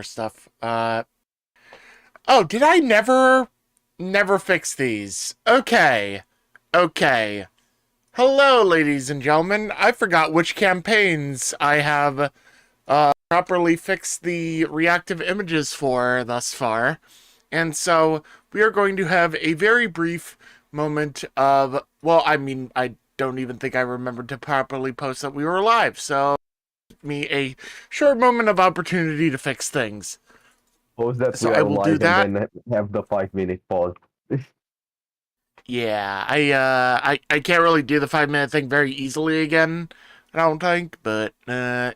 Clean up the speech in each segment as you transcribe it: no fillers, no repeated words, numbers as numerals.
store stuff. Oh, did I never fix these? Okay. Okay. Hello, ladies and gentlemen. I forgot which campaigns I have properly fixed the reactive images for thus far. And so we are going to have a very brief moment of, well, I mean, I don't even think I remembered to properly post that we were live. So me a short moment of opportunity to fix things. Suppose that So we I are will do live and that. then have the 5-minute pause. Yeah, I can't really do the 5 minute thing very easily again. I don't think, but I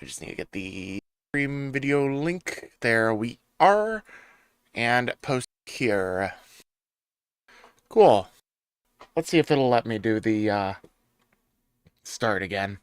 just need to get the stream video link. There we are, and post here. Cool. Let's see if it'll let me do the start again.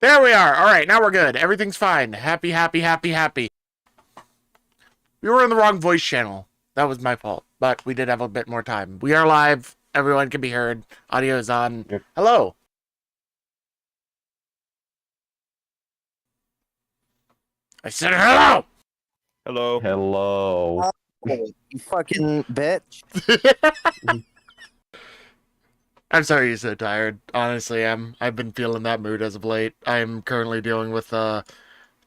There we are. All right, now we're good. Everything's fine. Happy, happy, happy, happy. We were in the wrong voice channel. That was my fault, but we did have a bit more time. We are live. Everyone can be heard. Audio is on. Yep. Hello. I said hello. Hello. Hello. Oh, you fucking bitch. I'm sorry you're so tired. Honestly, I've been feeling that mood as of late. I'm currently dealing with a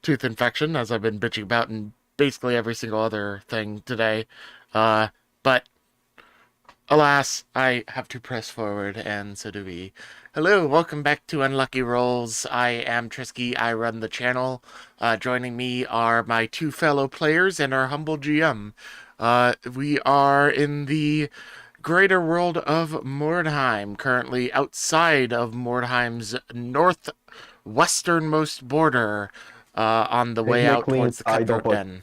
tooth infection, as I've been bitching about in basically every single other thing today. But alas, I have to press forward, and so do we. Hello, welcome back to Unlucky Rolls. I am Trisky. I run the channel. Joining me are my two fellow players and our humble GM. We are in the greater world of Mordheim, currently outside of Mordheim's northwesternmost border, on the way out Technically towards the inside of Cutthroat a, Den.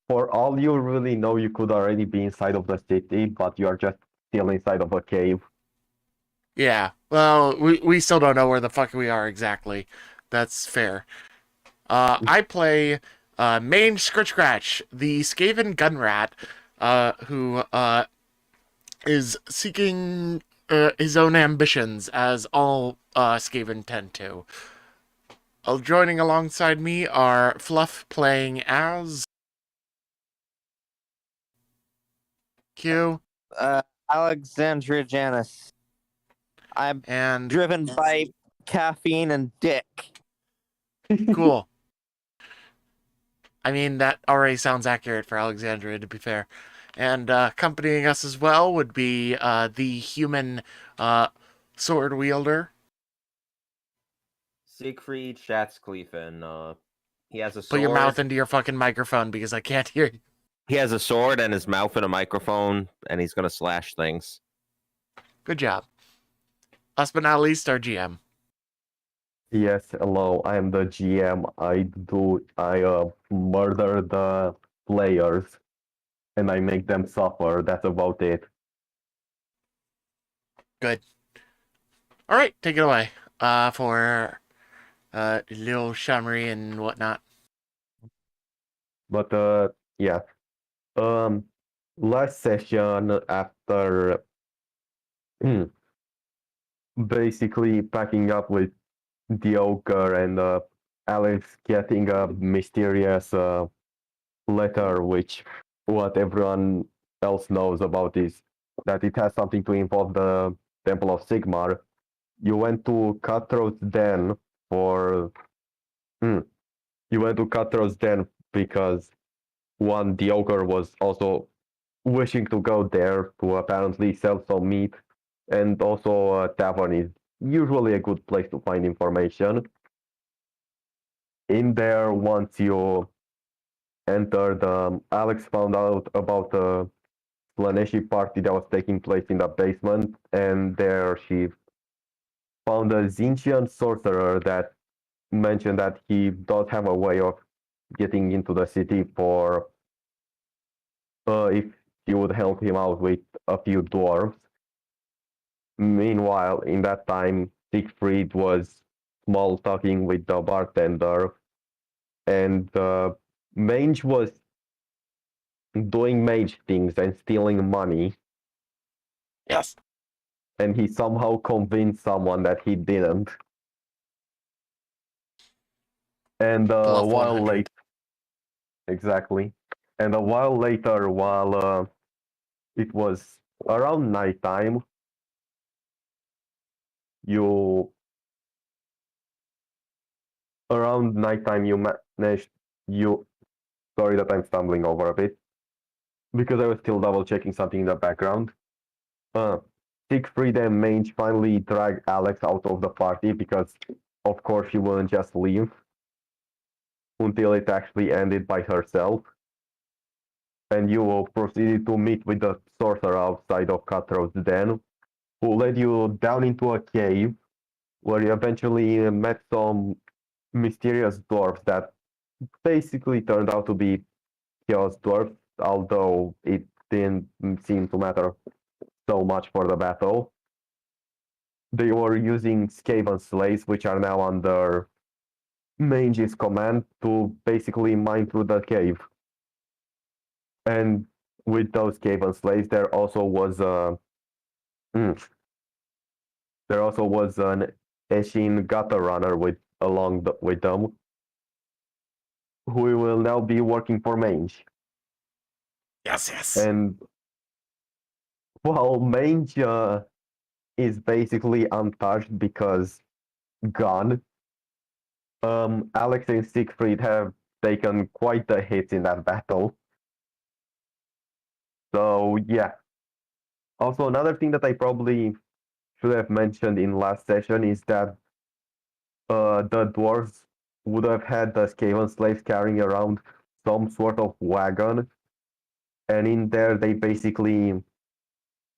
for all you really know, you could already be inside of the city, but you are just still inside of a cave. Yeah, well, we still don't know where the fuck we are exactly. That's fair. I play Mange Scratch, the Skaven Gunrat, who is seeking his own ambitions, as all Skaven tend to. Joining alongside me are Fluff playing as Q, Alexandria Janus. I'm and driven by caffeine and dick. cool. I mean, that already sounds accurate for Alexandria, to be fair. And accompanying us as well would be the human sword wielder. Siegfried Schatzkliefen. He has a Put your mouth sword. into your fucking microphone because I can't hear you. He has a sword and his mouth in a microphone, and he's gonna slash things. Good job. Last but not least, our GM. Yes, hello. I am the GM. I murder the players and I make them suffer. That's about it. Good. All right, take it away. For Lil Shamri and whatnot. But yeah. Um last session after basically packing up with the ogre and Alex getting a mysterious letter, which what everyone else knows about is that it has something to involve the Temple of Sigmar. You went to Cutthroat's Den for. Hmm, you went to Cutthroat's Den because one, the ogre was also wishing to go there to apparently sell some meat, and also a tavern is usually a good place to find information. In there, once you entered, Alex found out about a Slaneshi party that was taking place in the basement, and there she found a Zinchian sorcerer that mentioned that he does have a way of getting into the city for if she would help him out with a few dwarves. Meanwhile, in that time, Siegfried was small talking with the bartender, and Mange was doing mage things and stealing money, Yes. and he somehow convinced someone that he didn't. And a Bluff while 100. later, exactly. And a while later, while it was around nighttime, you you managed you. Sorry that I'm stumbling over a bit because I was still double checking something in the background. Uh, Siegfried and Mange finally dragged Alex out of the party because, of course, she wouldn't just leave until it actually ended by herself. And you proceeded to meet with the sorcerer outside of Cutthroat's Den, who led you down into a cave where you eventually met some mysterious dwarves that basically turned out to be chaos dwarves, although it didn't seem to matter so much for the battle. They were using Skaven slaves, which are now under Mange's command, to basically mine through the cave. And with those Skaven slaves, mm, there also was an Eshin gutter runner with them, who will now be working for Mange. Yes, yes. And well, Mange is basically untouched because gone. Alex and Siegfried have taken quite the hit in that battle. So yeah. Also, another thing that I probably should have mentioned in last session is that the dwarves would have had the Skaven slaves carrying around some sort of wagon, and in there they basically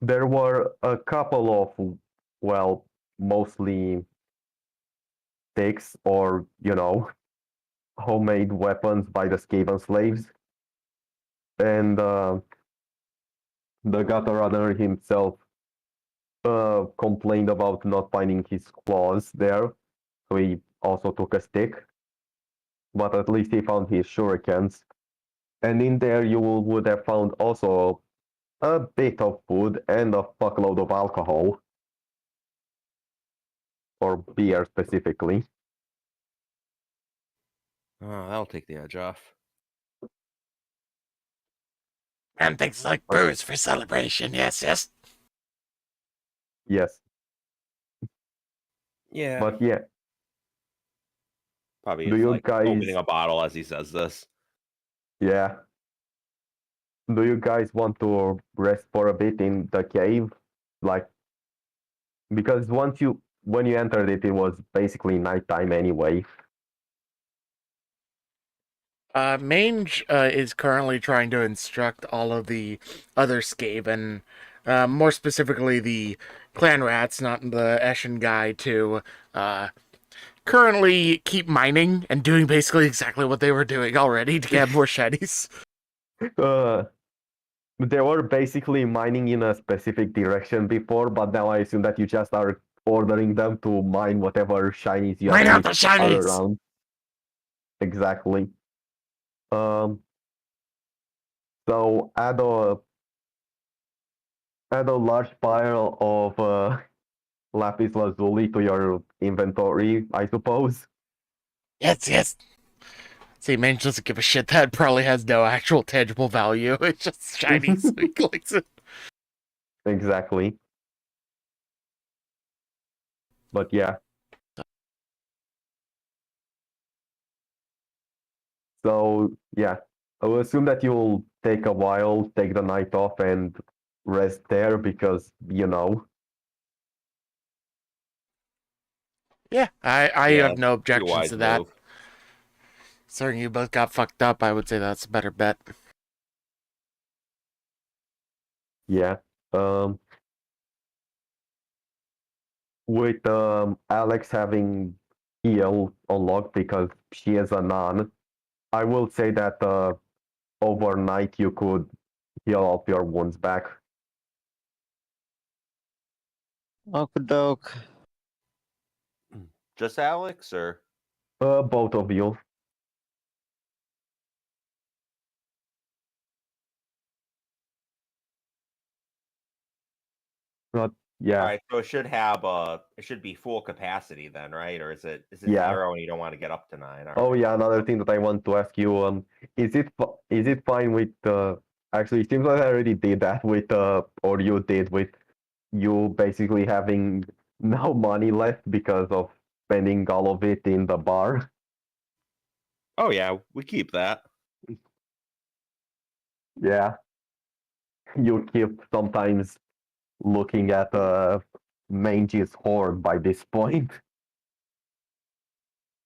there were a couple of, well, mostly sticks or homemade weapons by the Skaven slaves, and the gutter runner himself complained about not finding his claws there, so he also took a stick, but at least he found his shurikens. And in there you would have found also a bit of food and a fuckload of alcohol, or beer specifically. Oh, that'll take the edge off. And things like booze for celebration. Yes, yes. Yes, Yeah. but yeah, Probably do is you like guys- opening a bottle as he says this. yeah. Do you guys want to rest for a bit in the cave? Like, because when you entered it, it was basically nighttime anyway. Mange is currently trying to instruct all of the other Skaven, more specifically the clan rats, not the Eshin guy, to currently keep mining and doing basically exactly what they were doing already to get more shinies. They were basically mining in a specific direction before, but now I assume that you just are ordering them to mine whatever shinies you Mine out the are shinies! around. Exactly. So add a large pile of lapis lazuli to your inventory, I suppose. Yes, yes. See, Mange doesn't give a shit. That probably has no actual tangible value. It's just shiny, so he collects it. Exactly. But yeah. So yeah, I will assume that you'll take a while, take the night off, and rest there because Yeah, I Yeah, have no Pretty objections wise to that. move. Considering you both got fucked up, I would say that's a better bet. yeah. Um, with Alex having heal unlocked because she is a nun, I will say that overnight you could heal up your wounds back. Okadoke. Just Alex, or Both of you. But yeah, all right? So it should be full capacity then, right? Or is it Yeah. 0 and you don't want to get up to 9? All Oh right. yeah, another thing that I want to ask you, is it fine with actually it seems like I already did that with or you did with you basically having no money left because of spending all of it in the bar. Oh yeah, we keep that. Yeah. You keep sometimes looking at Mangy's hoard by this point.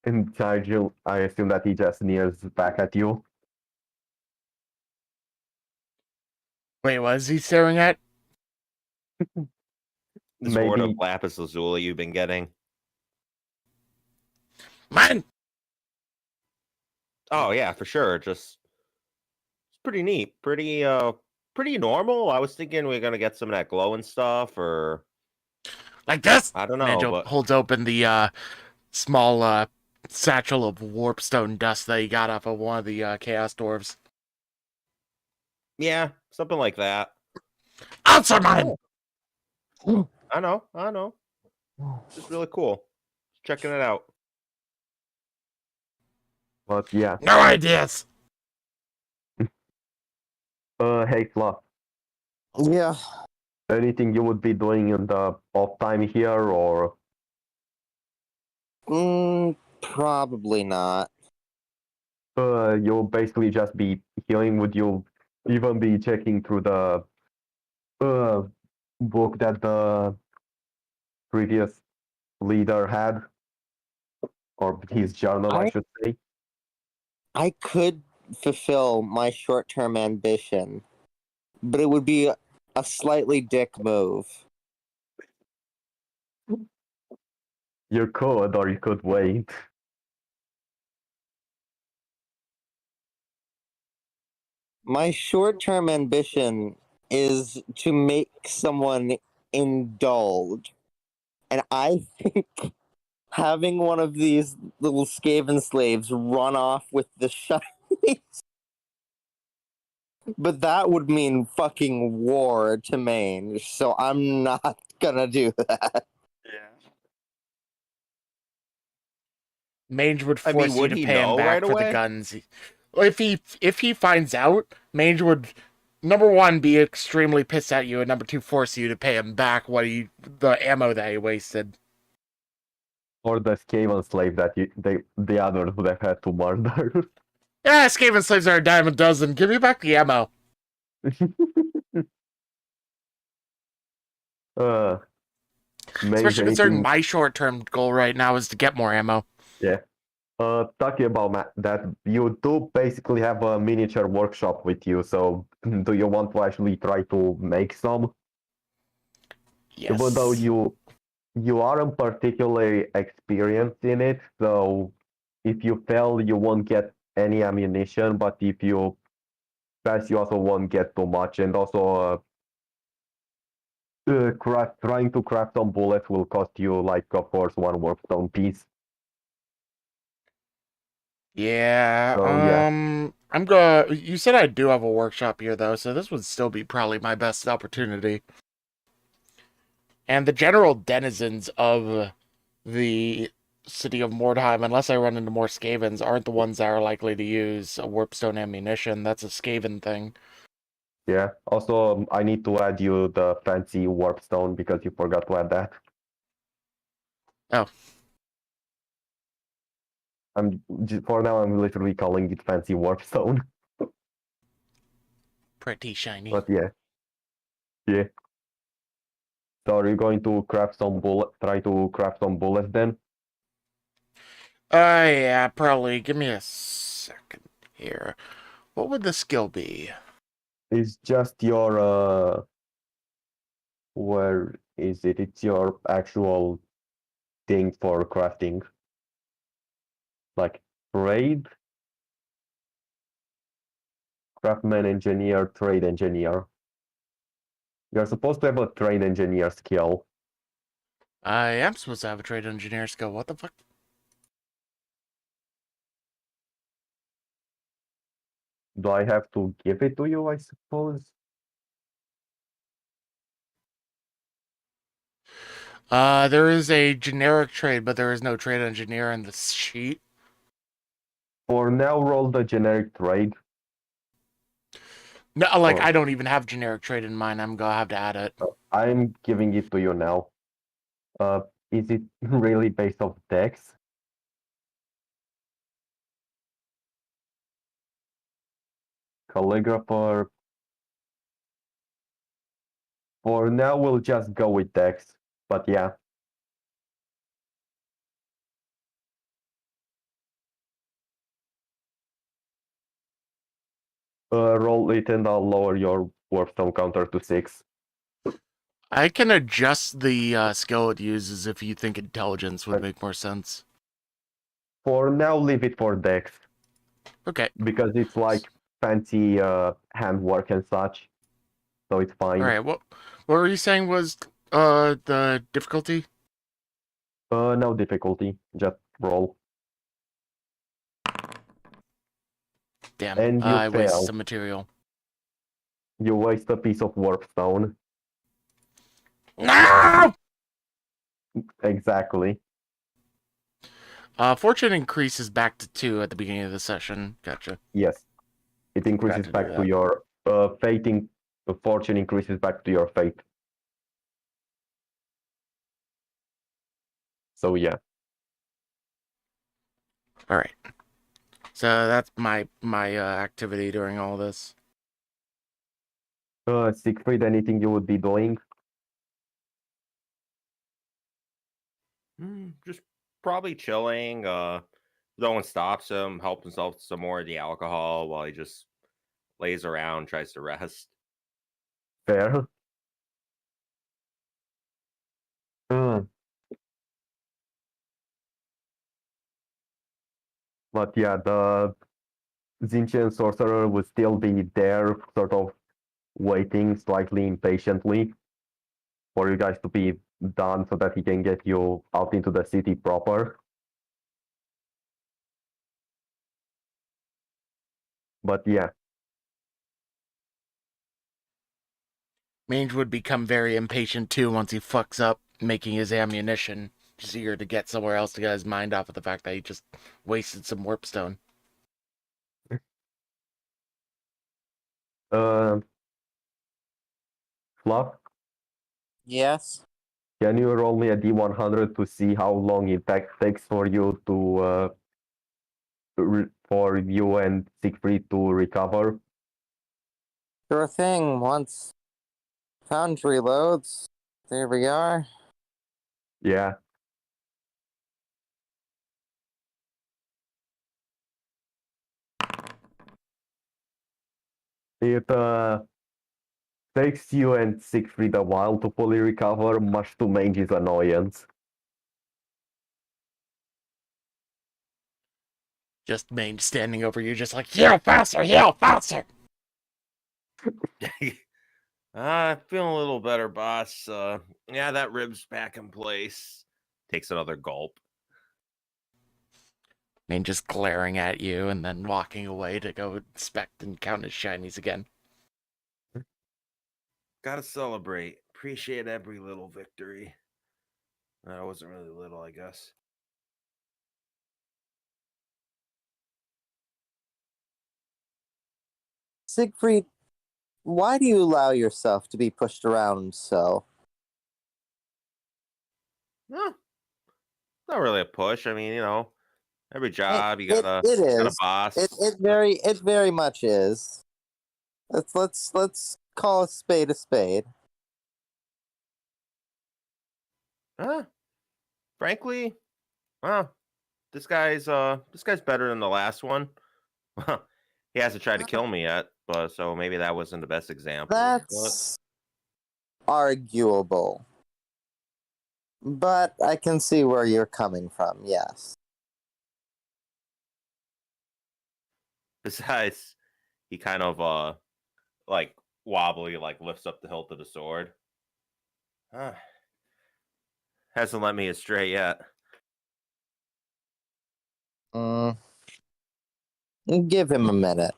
And I assume that he just nears back at you. Wait, what is he staring at? This hoard of Maybe lapis lazuli you've been getting. Mine! Oh yeah, for sure. Just it's pretty neat. Pretty normal. I was thinking we are gonna get some of that glowing stuff, or Like this? I don't know, Mange but holds open the small satchel of warpstone dust that he got off of one of the Chaos Dwarves. yeah, something like that. Answer mine! I know. It's just really cool. Just checking it out. But yeah. No ideas. Hey Fluff, Yeah. anything you would be doing in the off time here, or Probably not. you'll basically just be healing? Would you even be checking through the uh book that the previous leader had, or his journal, I I should say? I could fulfill my short-term ambition, but it would be a slightly dick move. You could, or you could wait. My short-term ambition is to make someone indulge, and I think having one of these little Skaven slaves run off with the shinies, but that would mean fucking war to Mange, so I'm not gonna do that. Mange would I mean, force you would to he pay him know back right for the away? guns. If he finds out, Mange would number one be extremely pissed at you, and number two force you to pay him back the ammo that he wasted. Or the Skaven slave that the others would have had to murder. Yeah, Skaven slaves are a dime a dozen. Give me back the ammo. uh, Mage, Especially considering anything? my short-term goal right now is to get more ammo. Yeah. Talking about that, you do basically have a miniature workshop with you. So, do you want to actually try to make some? Even though Yes. you aren't particularly experienced in it, so if you fail, you won't get any ammunition. But if you pass, you also won't get too much. And also, trying to craft some bullets will cost you, like, of course, one warpstone piece. Yeah. So yeah. You said I do have a workshop here though, so this would still be probably my best opportunity. And the general denizens of the city of Mordheim, unless I run into more Skavens, aren't the ones that are likely to use a warpstone ammunition. That's a Skaven thing. Yeah. Also, I need to add you the fancy warpstone because you forgot to add that. Oh. For now, I'm literally calling it fancy warpstone. Pretty shiny. But yeah. Yeah. So are you going to craft some try to craft some bullets then? Yeah, probably. Give me a second here. What would the skill be? It's just your where is it? It's your actual thing for crafting. Like trade, craftsman, engineer, trade engineer. You're supposed to have a trade engineer skill. I am supposed to have a trade engineer skill. What the fuck? Do I have to give it to you, I suppose? There is a generic trade, but there is no trade engineer in the sheet. For now, roll the generic trade. No, like, Oh. I don't even have generic trade in mind. I'm gonna have to add it. I'm giving it to you now. Is it really based off dex? Calligrapher. For now, we'll just go with dex. But yeah. Roll it and I'll lower your warpstone counter to 6. I can adjust the skill it uses if you think intelligence would make more sense. For now, leave it for dex. Okay. Because it's like fancy handwork and such. So it's fine. All right. What were you saying was the difficulty? No difficulty. Just roll. Damn. And you I wasted fail. some material. You waste a piece of warpstone. No! Exactly. Fortune increases back to 2 at the beginning of the session. Gotcha. Yes. It increases to do back to that. your fating. The fortune increases back to your fate. So yeah. All right. So that's my activity during all this. Siegfried, anything you would be doing? Just probably chilling. No one stops him, helps himself to some more of the alcohol while he just lays around, tries to rest. Fair. Uh, but yeah, the Zinchian sorcerer would still be there, sort of waiting slightly impatiently for you guys to be done so that he can get you out into the city proper. But yeah, Mange would become very impatient too once he fucks up making his ammunition. Just eager to get somewhere else to get his mind off of the fact that he just wasted some warpstone. uh, Fluff, Yes. can you roll me a D100 to see how long it takes for you to for you and Siegfried to recover? Sure thing. Once Foundry loads, there we are. Yeah. It takes you and Siegfried a while to fully recover, much to Mange's annoyance. Just Mange standing over you, just like, heal faster, heal faster! Feeling a little better, boss. Yeah, that rib's back in place. Takes another gulp. Mange just glaring at you and then walking away to go inspect and count his shinies again. Gotta celebrate. Appreciate every little victory. That wasn't really little, I guess. Siegfried, why do you allow yourself to be pushed around so? No, not really a push. I mean, every job you It got a is. boss. It very much is. Let's call a spade a spade. Frankly, well, this guy's better than the last one. He hasn't tried to kill me yet, but so maybe that wasn't the best example. That's arguable. But I can see where you're coming from, yes. Besides, he kind of like wobbly, like lifts up the hilt of the sword. Hasn't let me astray yet. Mm. Give him a minute.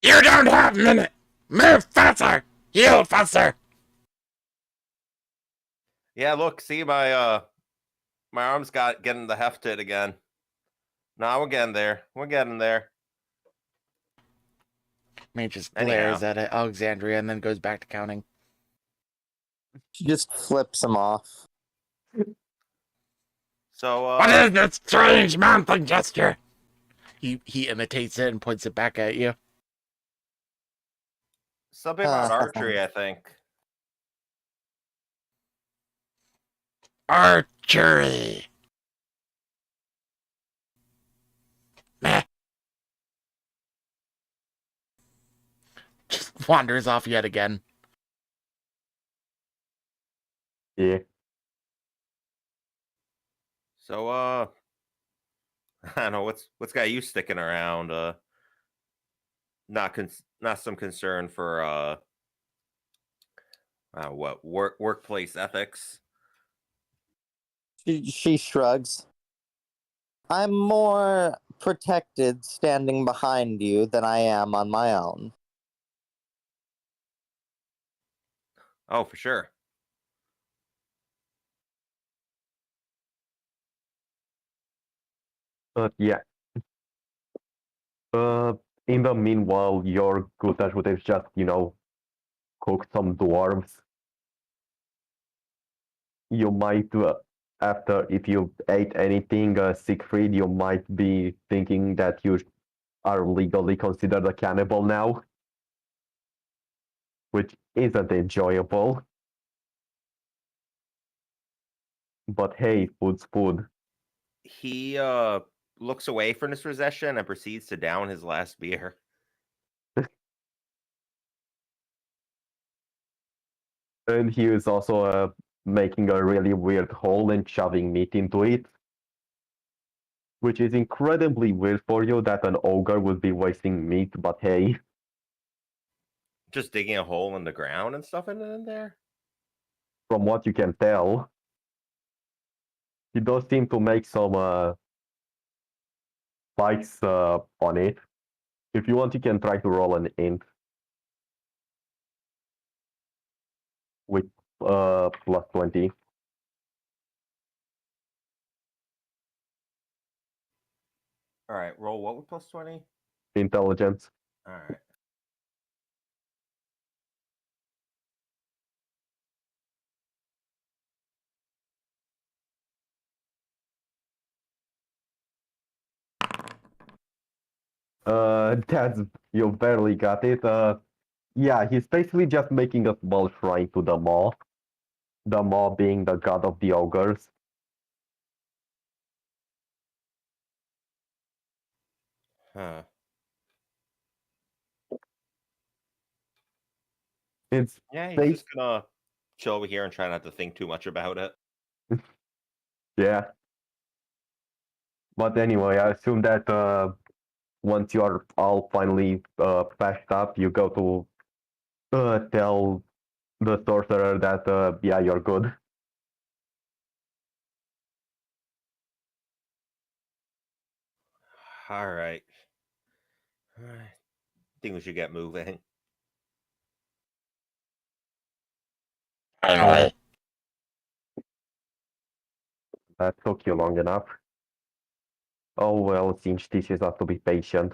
You don't have a minute! Move faster! Heal faster! Yeah, look, see my arms getting the hefted again. Nah, we're getting there. We're getting there. Mange just Anyhow. glares at Alexandria and then goes back to counting. She just flips him off. So What is this strange mounting gesture? He imitates it and points it back at you. something about archery, I think. Archery. Meh. Just wanders off yet again. Yeah. So I don't know what's got you sticking around. Not some concern for what workplace ethics. She shrugs. I'm more protected standing behind you than I am on my own. Oh, for sure. Yeah. In the meanwhile, your Gutash would have just, cook some dwarves. You might, after, if you ate anything, Siegfried, you might be thinking that you are legally considered a cannibal now, which isn't enjoyable. But hey, food's food. He looks away from his possession and proceeds to down his last beer. And he is also making a really weird hole and shoving meat into it. Which is incredibly weird for you that an ogre would be wasting meat, but hey. Just digging a hole in the ground and stuff in there? From what you can tell, he does seem to make some spikes on it. If you want, you can try to roll an int with plus 20. All right, roll what with plus 20? Intelligence. All right. That's you barely got it. Yeah, he's basically just making a small shrine to the maw. The maw being the god of the ogres. Huh. It's Yeah, he's bas- just gonna chill over here and try not to think too much about it. yeah. But anyway, I assume that once you're all finally patched up, you go to tell the sorcerer that yeah, you're good. All right. I think we should get moving. Finally. That took you long enough. Oh well, Sinch teaches us to be patient.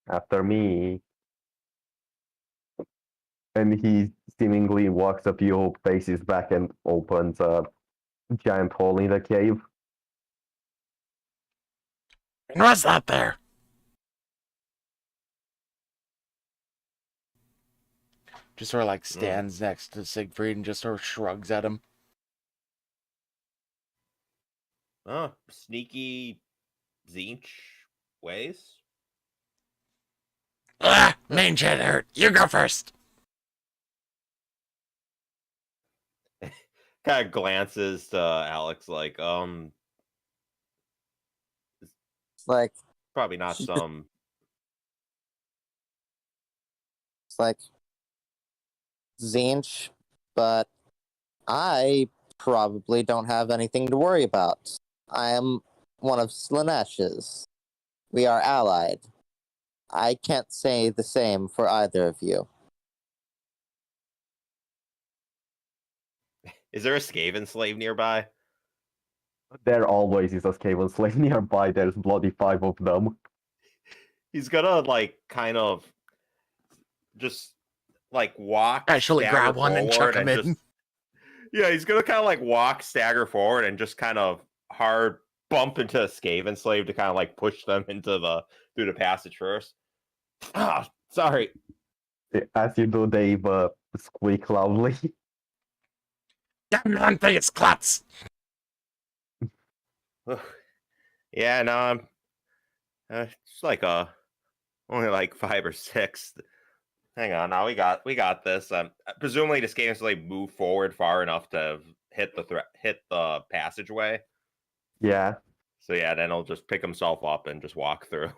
After me. And he seemingly walks a few paces back and opens a giant hole in the cave. And what's that there? Just sort of like stands next to Siegfried and just sort of shrugs at him. Oh, sneaky Zinch ways? Ah, main chat hurt. You go first. Kind of glances to Alex like, It's like probably not some. it's like Zinch, but I probably don't have anything to worry about. I am one of Slanesh's. We are allied. I can't say the same for either of you. Is there a Skaven slave nearby? There always is a Skaven slave nearby. There's bloody 5 of them. He's gonna like kind of just like walk, Actually stagger grab one and forward chuck him and in. just yeah, he's gonna kind of like walk, stagger forward, and just kind of hard bump into a Skaven slave to kind of like push them into the through the passage first. Ah, sorry. As you do, they squeak loudly. Damn man thing, it's cluts. Yeah, no, I'm it's like only like 5 or 6. Hang on, now we got this. Presumably the Skaven slave move forward far enough to hit the passageway. Yeah. So yeah, then he'll just pick himself up and just walk through.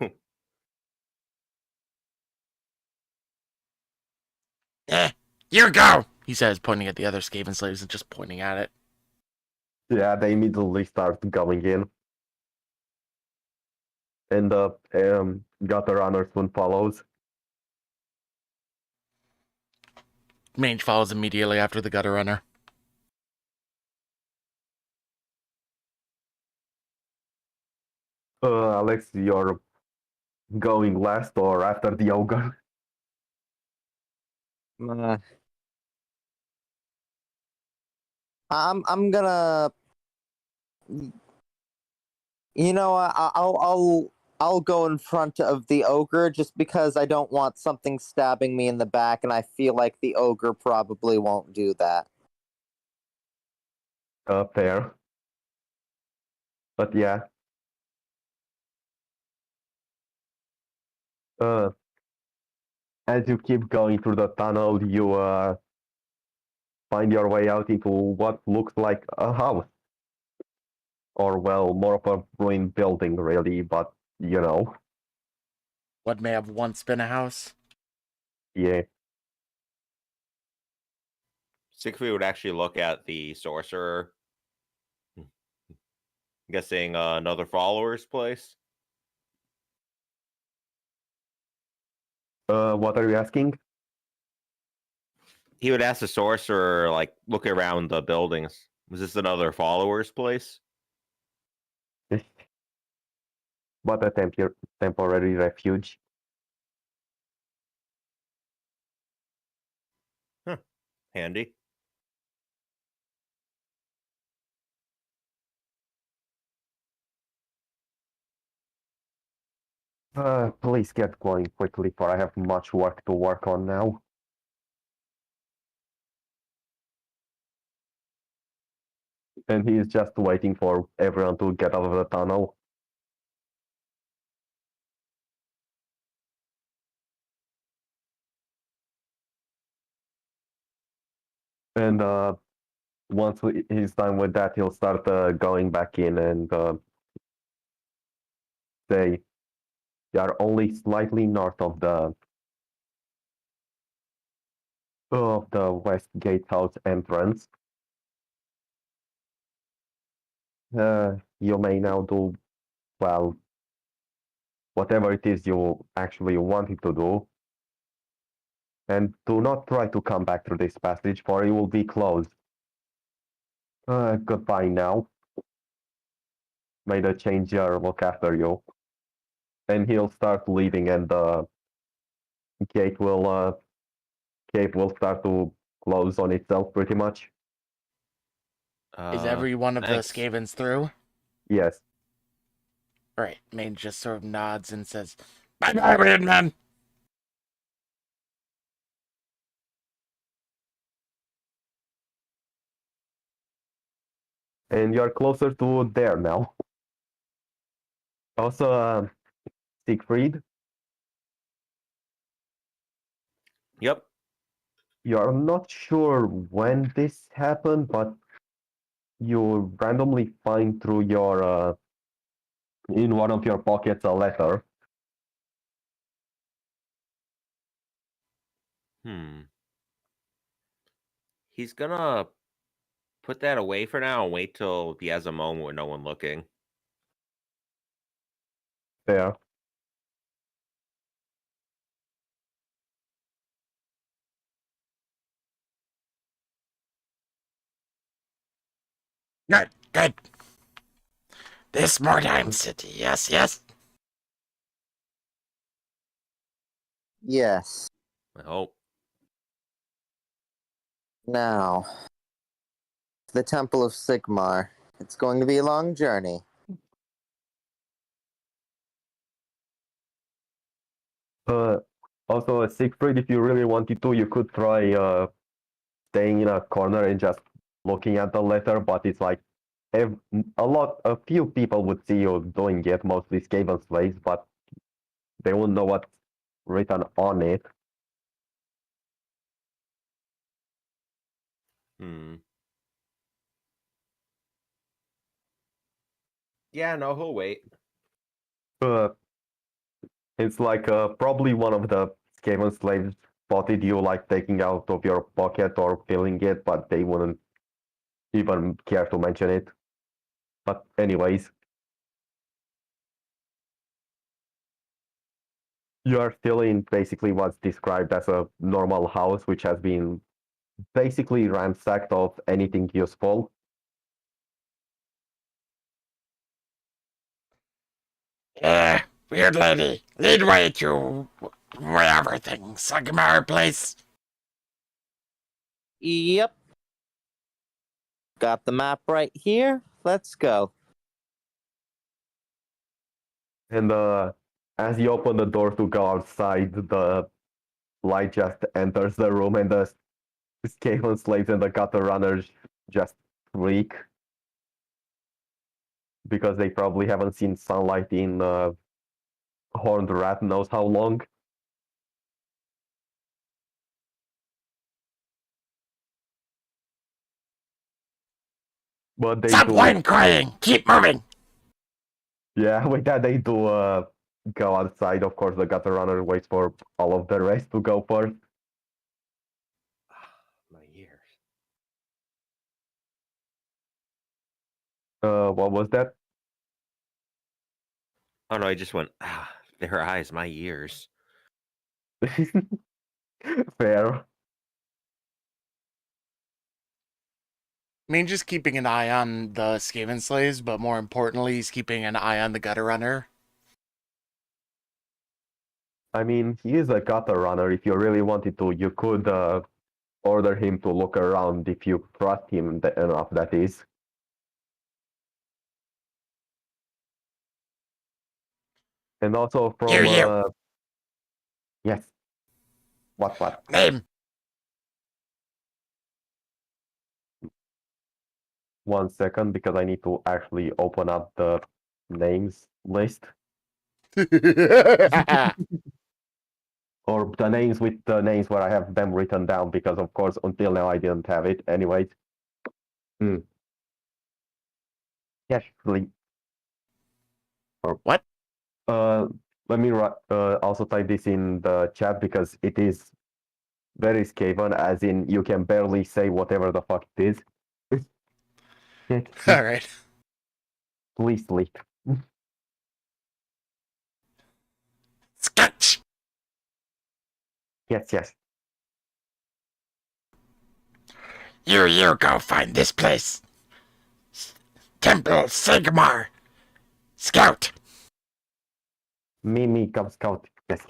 You go, he says, pointing at the other Skaven slaves and just pointing at it. Yeah, they immediately start going in. And the gutter runner soon follows. Mage follows immediately after the gutter runner. Alex, you're going last or after the ogre? Uh, I'm gonna. You know, I'll go in front of the ogre just because I don't want something stabbing me in the back, and I feel like the ogre probably won't do that. Fair. But yeah. Uh, as you keep going through the tunnel, you find your way out into what looks like a house. Or, well, more of a ruined building, really, but you know, What may have once been a house. yeah. Siegfried would actually look at the sorcerer. Guessing another follower's place. What are you asking? He would ask the sorcerer, like, look around the buildings. Was this another follower's place? But a temporary refuge. Huh. Handy. Please get going quickly, for I have much work to work on now. And he is just waiting for everyone to get out of the tunnel. And once he's done with that, he'll start going back in and say, "You are only slightly north of the West Gatehouse entrance. You may now do, well, whatever it is you actually wanted to do. And do not try to come back through this passage, for it will be closed. Goodbye now. May the changer look after you." And he'll start leaving, and the gate will start to close on itself pretty much. Is every one of the Thanks. Skavens through? Yes. Right. Mane just sort of nods and says, "Bye-bye, weird man." And you're closer to there now. Also, Siegfried, Yep. you're not sure when this happened, but you randomly find through your in one of your pockets a letter. He's gonna put that away for now and wait till he has a moment with no one looking. There. Good, good. This Mordheim city, yes, yes. Yes. I hope. Now, the Temple of Sigmar. It's going to be a long journey. Also, Siegfried, if you really wanted to, you could try staying in a corner and just looking at the letter, but it's like a few people would see you doing it, mostly Skaven slaves, but they won't know what's written on it. Yeah, no, he'll wait. Uh, it's like probably one of the Skaven slaves spotted you like taking out of your pocket or filling it, but they wouldn't even care to mention it. But anyways, you are still in basically what's described as a normal house, which has been basically ransacked of anything useful. Yeah, weird lady. Lead way to wherever things. Sigmar place. Yep. Got the map right here. Let's go. And as you open the door to go outside, the light just enters the room, and the Skaven slaves and the gutter runners just freak because they probably haven't seen sunlight in horned rat knows how long. But they Stop do, line crying. Keep moving. yeah, with that they do go outside. Of course, the gutter runner waits for all of the rest to go first. My ears. What was that? Oh no, I just went, their eyes, my ears. Fair. I mean, just keeping an eye on the Skaven slaves, but more importantly, he's keeping an eye on the gutter runner. I mean, he is a gutter runner. If you really wanted to, you could order him to look around if you trust him enough, that is. And also Here, from you. yes. What? Name. 1 second, because I need to actually open up the names list. Or the names with the names where I have them written down, because of course until now I didn't have it. Anyways. Yes, please. What? Let me also type this in the chat because it is very Skaven, as in you can barely say whatever the fuck it is. All right. Please sleep. Sketch. Yes. You go find this place. Temple Sigmar. Scout. Me, Cub Scout. Yes.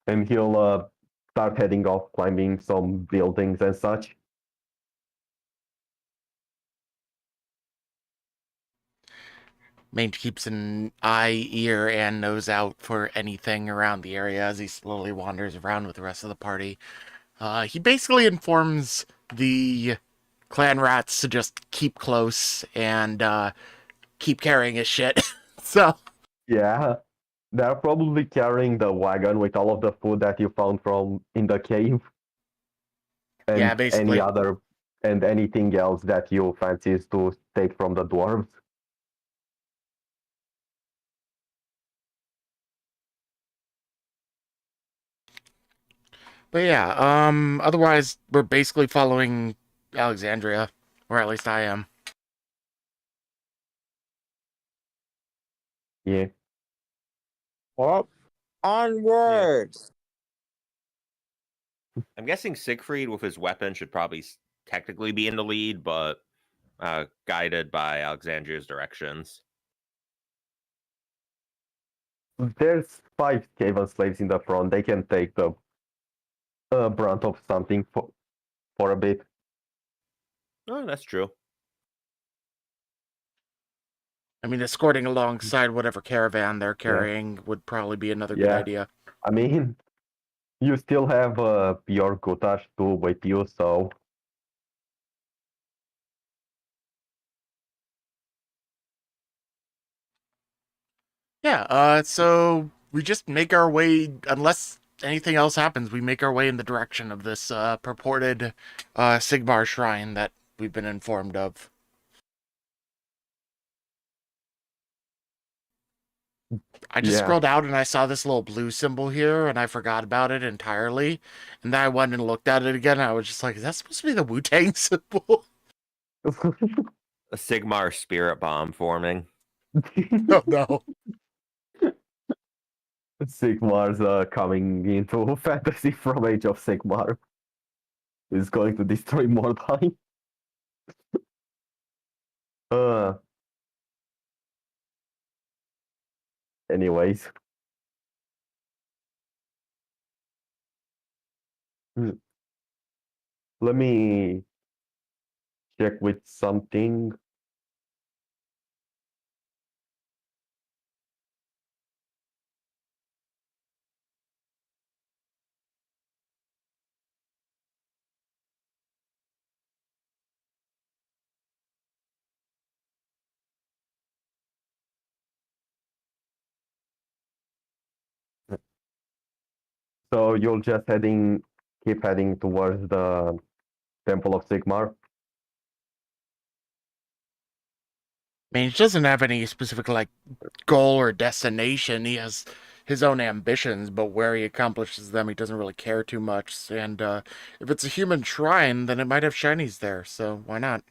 And he'll start heading off, climbing some buildings and such. Mage keeps an eye, ear, and nose out for anything around the area as he slowly wanders around with the rest of the party. He basically informs the clan rats to just keep close and keep carrying his shit. So, Yeah. They're probably carrying the wagon with all of the food that you found from in the cave. And yeah, basically. anything else that you fancies to take from the dwarves. But yeah, otherwise, we're basically following Alexandria, or at least I am. Yeah. Well, onwards. I'm guessing Siegfried with his weapon should probably technically be in the lead, but guided by Alexandria's directions. There's 5 Skaven slaves in the front. They can take the brunt of something for a bit. Oh, that's true. I mean, escorting alongside whatever caravan they're carrying would probably be another good idea. I mean, you still have your Gutash too with you, so Yeah, so we just make our way, unless anything else happens, we make our way in the direction of this purported Sigmar shrine that we've been informed of. I just scrolled out and I saw this little blue symbol here and I forgot about it entirely. And then I went and looked at it again and I was just like, is that supposed to be the Wu-Tang symbol? A Sigmar spirit bomb forming. Oh no. Sigmar's coming into fantasy from Age of Sigmar. Is going to destroy Mordheim. anyways. Let me check with something. So you'll just keep heading towards the Temple of Sigmar. I mean, he doesn't have any specific like goal or destination. He has his own ambitions, but where he accomplishes them, he doesn't really care too much. And if it's a human shrine, then it might have shinies there, so why not?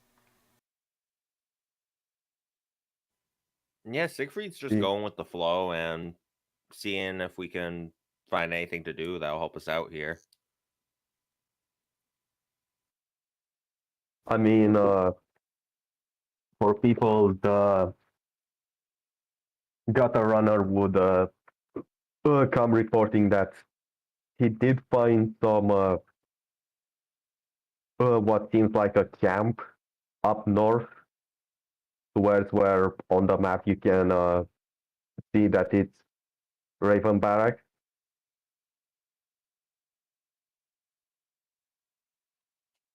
Yeah, Siegfried's just Mm. going with the flow and seeing if we can find anything to do that'll help us out here. I mean, for people, the gutter runner would come reporting that he did find some what seems like a camp up north, towards where on the map you can see that it's Raven Barracks.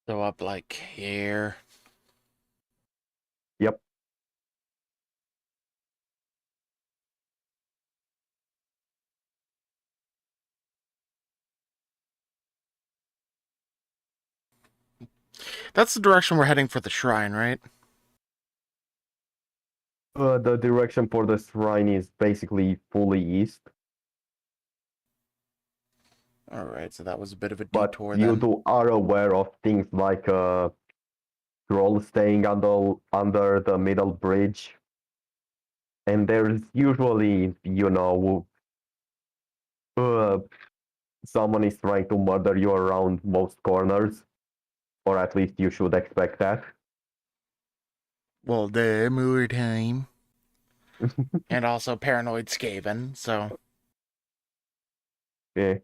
So up like here. Yep. That's the direction we're heading for the shrine, right? The direction for the shrine is basically fully east, All right, so that was a bit of a but detour you then. are aware of things like troll staying under the middle bridge, and there's usually, uh, someone is trying to murder you around most corners, or at least you should expect that. Well, the Mordheim. And also Paranoid Skaven, so... Yeah.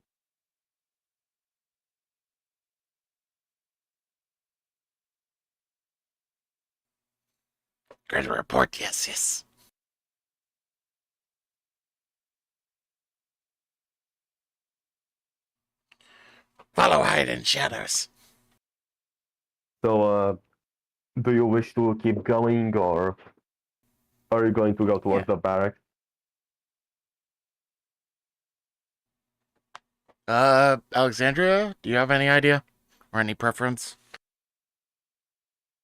Good report, yes, yes. Follow hide in shadows. So, do you wish to keep going, or are you going to go towards the barracks? Alexandria, do you have any idea? Or any preference?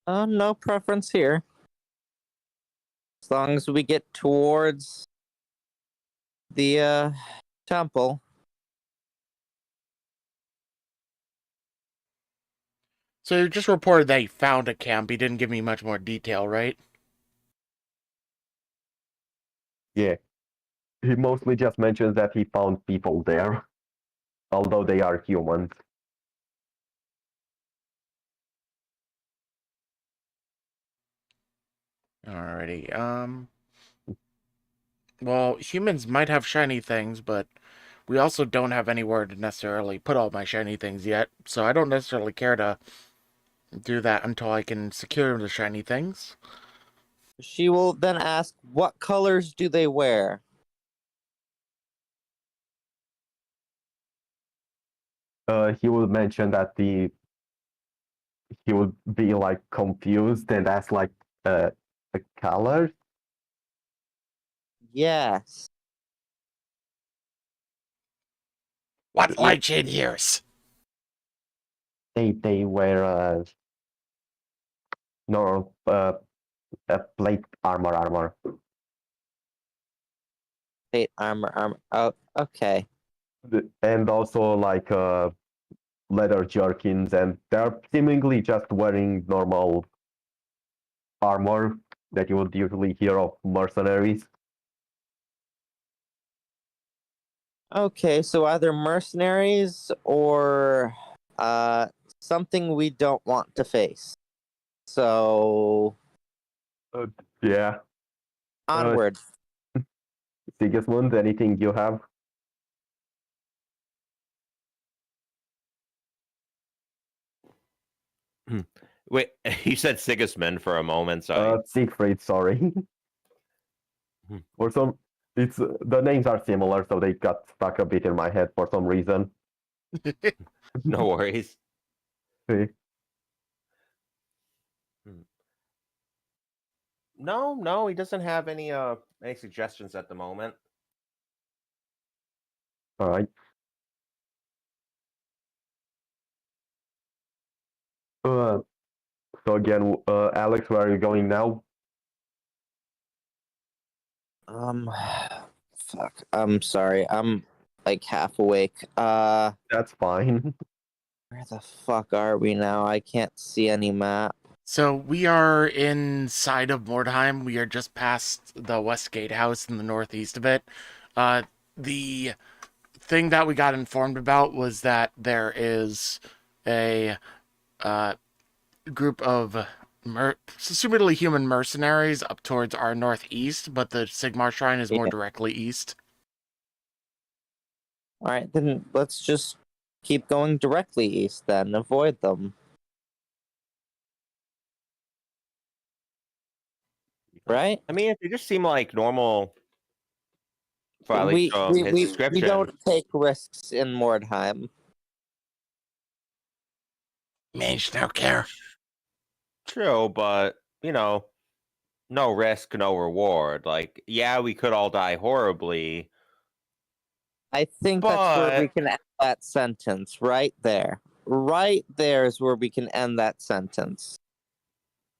No preference here. As long as we get towards the temple. So you just reported that he found a camp. He didn't give me much more detail, right? Yeah. He mostly just mentions that he found people there, although they are humans. Alrighty, well, humans might have shiny things, but we also don't have anywhere to necessarily put all my shiny things yet, so I don't necessarily care to do that until I can secure the shiny things. She will then ask, what colors do they wear? He would mention that he would be like confused and ask like the colors. Yes. What light shade here's? They wear no plate armor. Plate armor. Oh, okay. And also like leather jerkins, and they're seemingly just wearing normal armor that you would usually hear of mercenaries. Okay, so either mercenaries or something we don't want to face. So Yeah. onward. Sigismund, anything you have? Wait, you said Sigismund for a moment, so Siegfried, sorry. Hmm. For some, it's the names are similar, so they got stuck a bit in my head for some reason. no worries. See? No, he doesn't have any suggestions at the moment. All right. So again, Alex, where are you going now? Fuck. I'm sorry. I'm like half awake. That's fine. Where the fuck are we now? I can't see any map. So we are inside of Mordheim. We are just past the West Gatehouse in the northeast of it. The thing that we got informed about was that there is a group of assumedly human mercenaries up towards our northeast, but the Sigmar Shrine is more Yeah. directly east. All right, then let's just keep going directly east. Then avoid them. Right? I mean, if they just seem like normal, for at least We, his we, description. we don't take risks in Mordheim. Mage don't care. True, but no risk, no reward. Like, yeah, we could all die horribly. I think that's where we But can end that sentence. Right there. Right there is where we can end that sentence.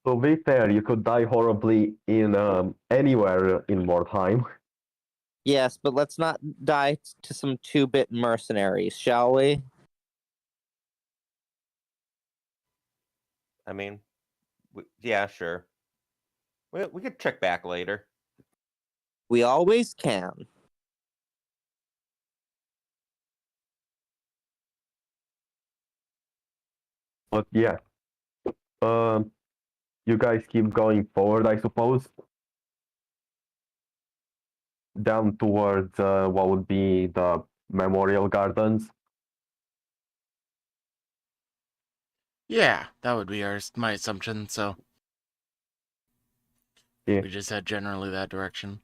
To be fair, you could die horribly in anywhere in Mordheim. Yes, but let's not die to some two-bit mercenaries, shall we? I mean, yeah, sure. We could check back later. We always can. But yeah, you guys keep going forward, I suppose, down towards what would be the Memorial Gardens. Yeah, that would be my assumption. So Yeah. we just head generally that direction.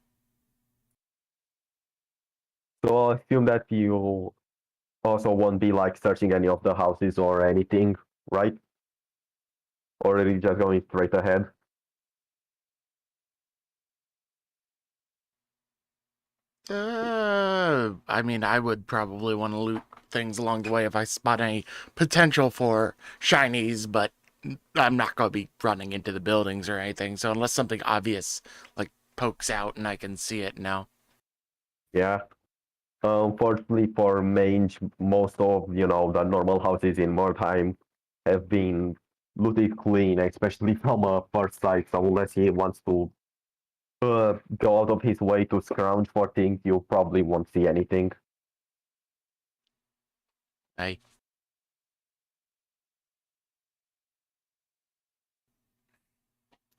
So I'll assume that you also won't be like searching any of the houses or anything, right? Or are you just going straight ahead? I mean, I would probably want to loot things along the way if I spot any potential for shinies, but I'm not going to be running into the buildings or anything. So unless something obvious like pokes out and I can see it now. Yeah. Unfortunately for Mange, most of the normal houses in Mordheim have been looted clean, especially from a first sight. So unless he wants to go out of his way to scrounge for things, you probably won't see anything. I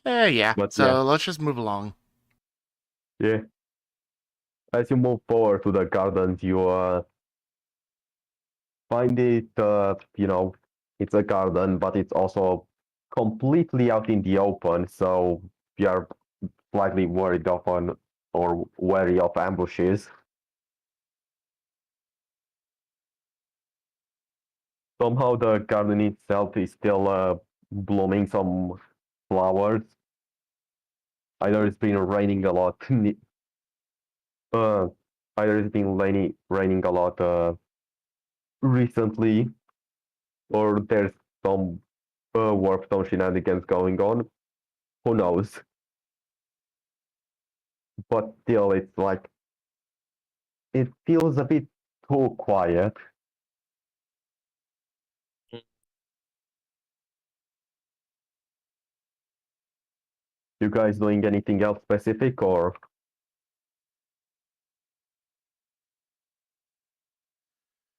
yeah. But So yeah. let's just move along. Yeah. As you move forward to the gardens, you find it, it's a garden, but it's also completely out in the open. So you are slightly worried of or wary of ambushes. Somehow the garden itself is still blooming some flowers. Either it's been raining a lot. Either it's been raining a lot recently, or there's some warpstone shenanigans going on. Who knows? But still, it's like it feels a bit too quiet. You guys doing anything else specific or?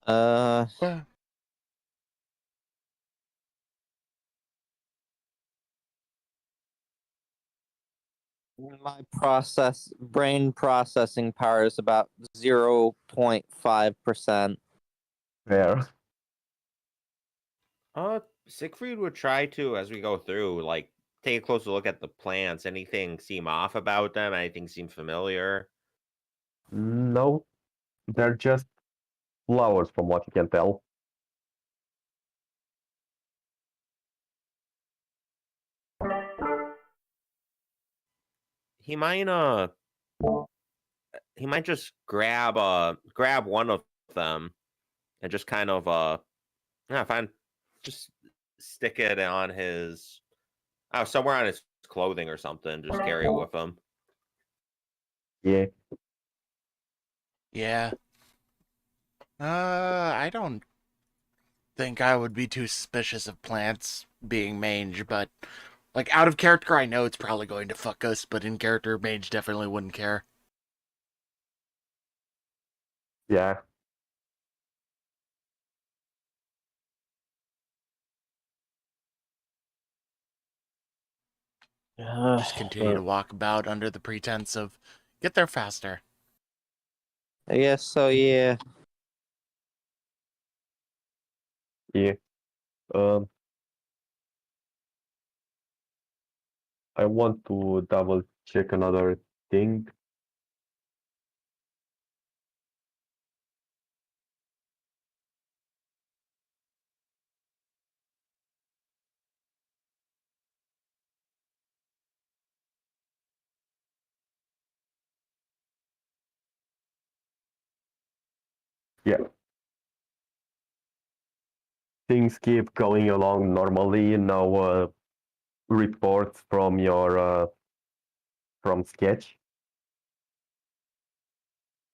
Well, My brain processing power is about 0.5%. There. Siegfried would try to, as we go through, like take a closer look at the plants. Anything seem off about them? Anything seem familiar? No, they're just flowers from what you can tell. He might he might just grab one of them and just kind of yeah, find just stick it on his somewhere on his clothing or something. Just carry it with him. Yeah. Yeah. I don't think I would be too suspicious of plants being mange, but like out of character, I know it's probably going to fuck us, but in character, mage definitely wouldn't care. Yeah. Just continue to walk about under the pretense of get there faster. I guess so, yeah. Yeah. Um, I want to double check another thing. Yeah. Things keep going along normally. No reports from your from Sketch,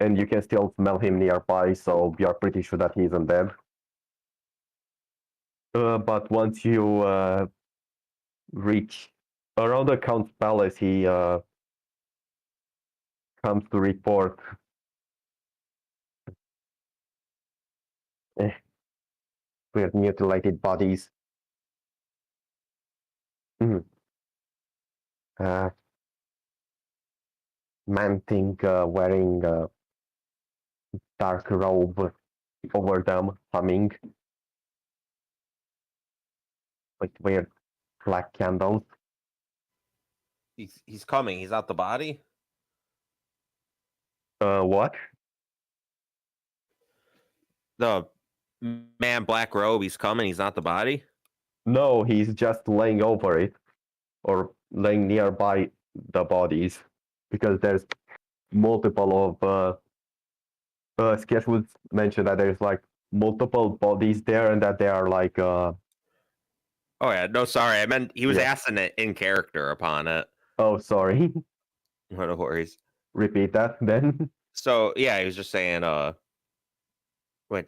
and you can still smell him nearby, so you're pretty sure that he isn't dead. But once you reach around the Count's palace, he comes to report. Eh, weird mutilated bodies. Mhm. Man thing wearing a dark robe over them, humming with weird black candles. He's coming. He's not the body. What? The man, black robe. He's coming. He's not the body. No, he's just laying over it or laying nearby the bodies because there's multiple of Sketch would mention that there's like multiple bodies there and that they are like Oh yeah, no, sorry. I meant he was Yeah. asking it in character upon it. oh sorry. No worries. Repeat that then. So yeah, he was just saying, wait,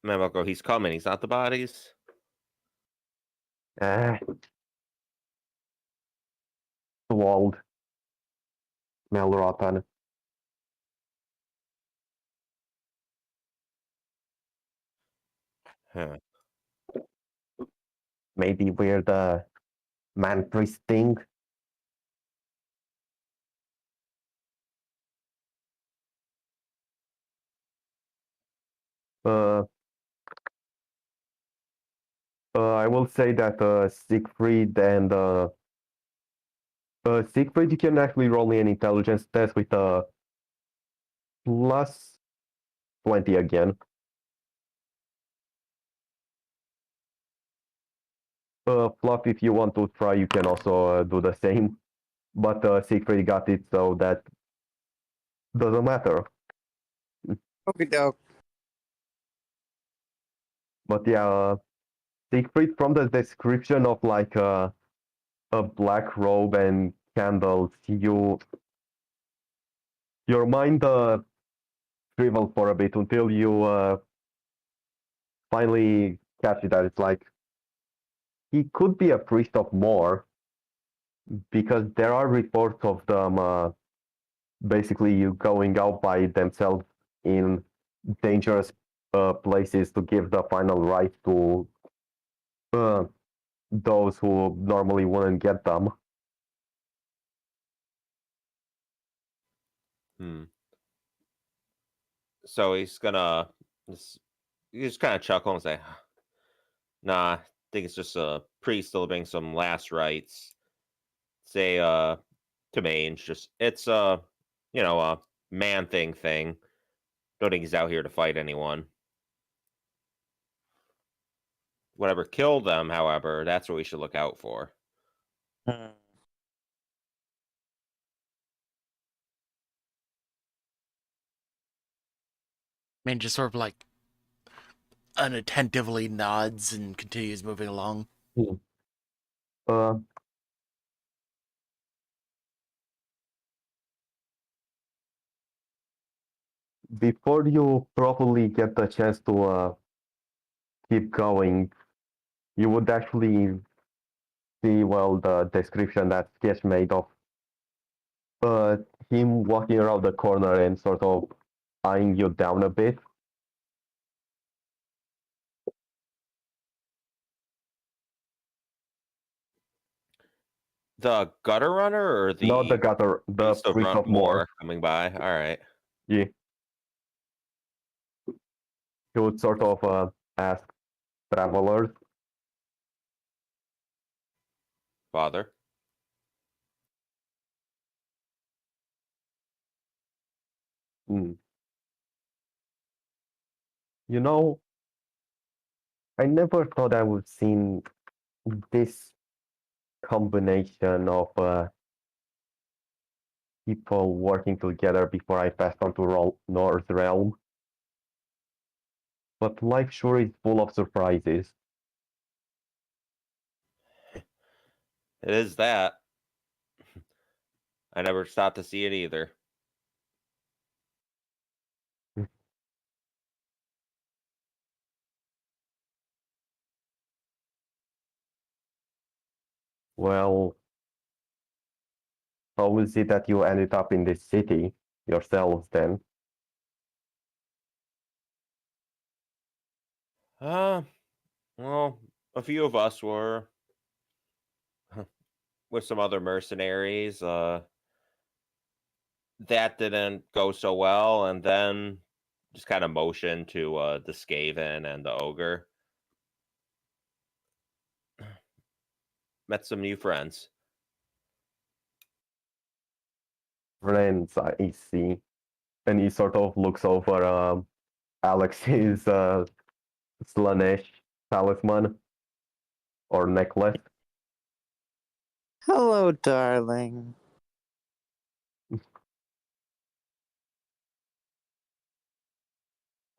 Mamoko, he's coming. He's not the bodies. Ah, Wald. Melrotan. Huh. Maybe we're the man priest thing. Uh, I will say that Siegfried and Siegfried, you can actually roll me an intelligence test with a plus 20 again. Fluff, if you want to try, you can also do the same. But Siegfried got it, so that doesn't matter. Okay, doke. But yeah, Siegfried, from the description of like a black robe and candles, your mind shriveled for a bit until you finally catch it that it's like he could be a priest of more because there are reports of them basically you going out by themselves in dangerous places to give the final right to those who normally wouldn't get them. So he's gonna he's kind of chuckle and say, "Nah, I think it's just a priest delivering some last rites." Say, to Mange, just it's a a man thing. Don't think he's out here to fight anyone. Whatever killed them, however, that's what we should look out for. Hmm. I mean, just sort of like unattentively nods and continues moving along. Uh, Before you properly get the chance to keep going, you would actually see, well, the description that Sketch made of uh, him walking around the corner and sort of eyeing you down a bit. The gutter runner or the Not the gutter, the priest of priest of Moor. coming by? All right, Yeah. He would sort of ask travelers. Father. Hmm. You know, I never thought I would see this combination of people working together before I passed on to North Realm. But life sure is full of surprises. It is that. I never stopped to see it either. Well, how is it that you ended up in this city yourselves then? Well, a few of us were with some other mercenaries. That didn't go so well, and then just kind of motioned to the Skaven and the ogre. Met some new friends. Friends, I see. And he sort of looks over Alex's Slanesh talisman or necklace. Hello, darling.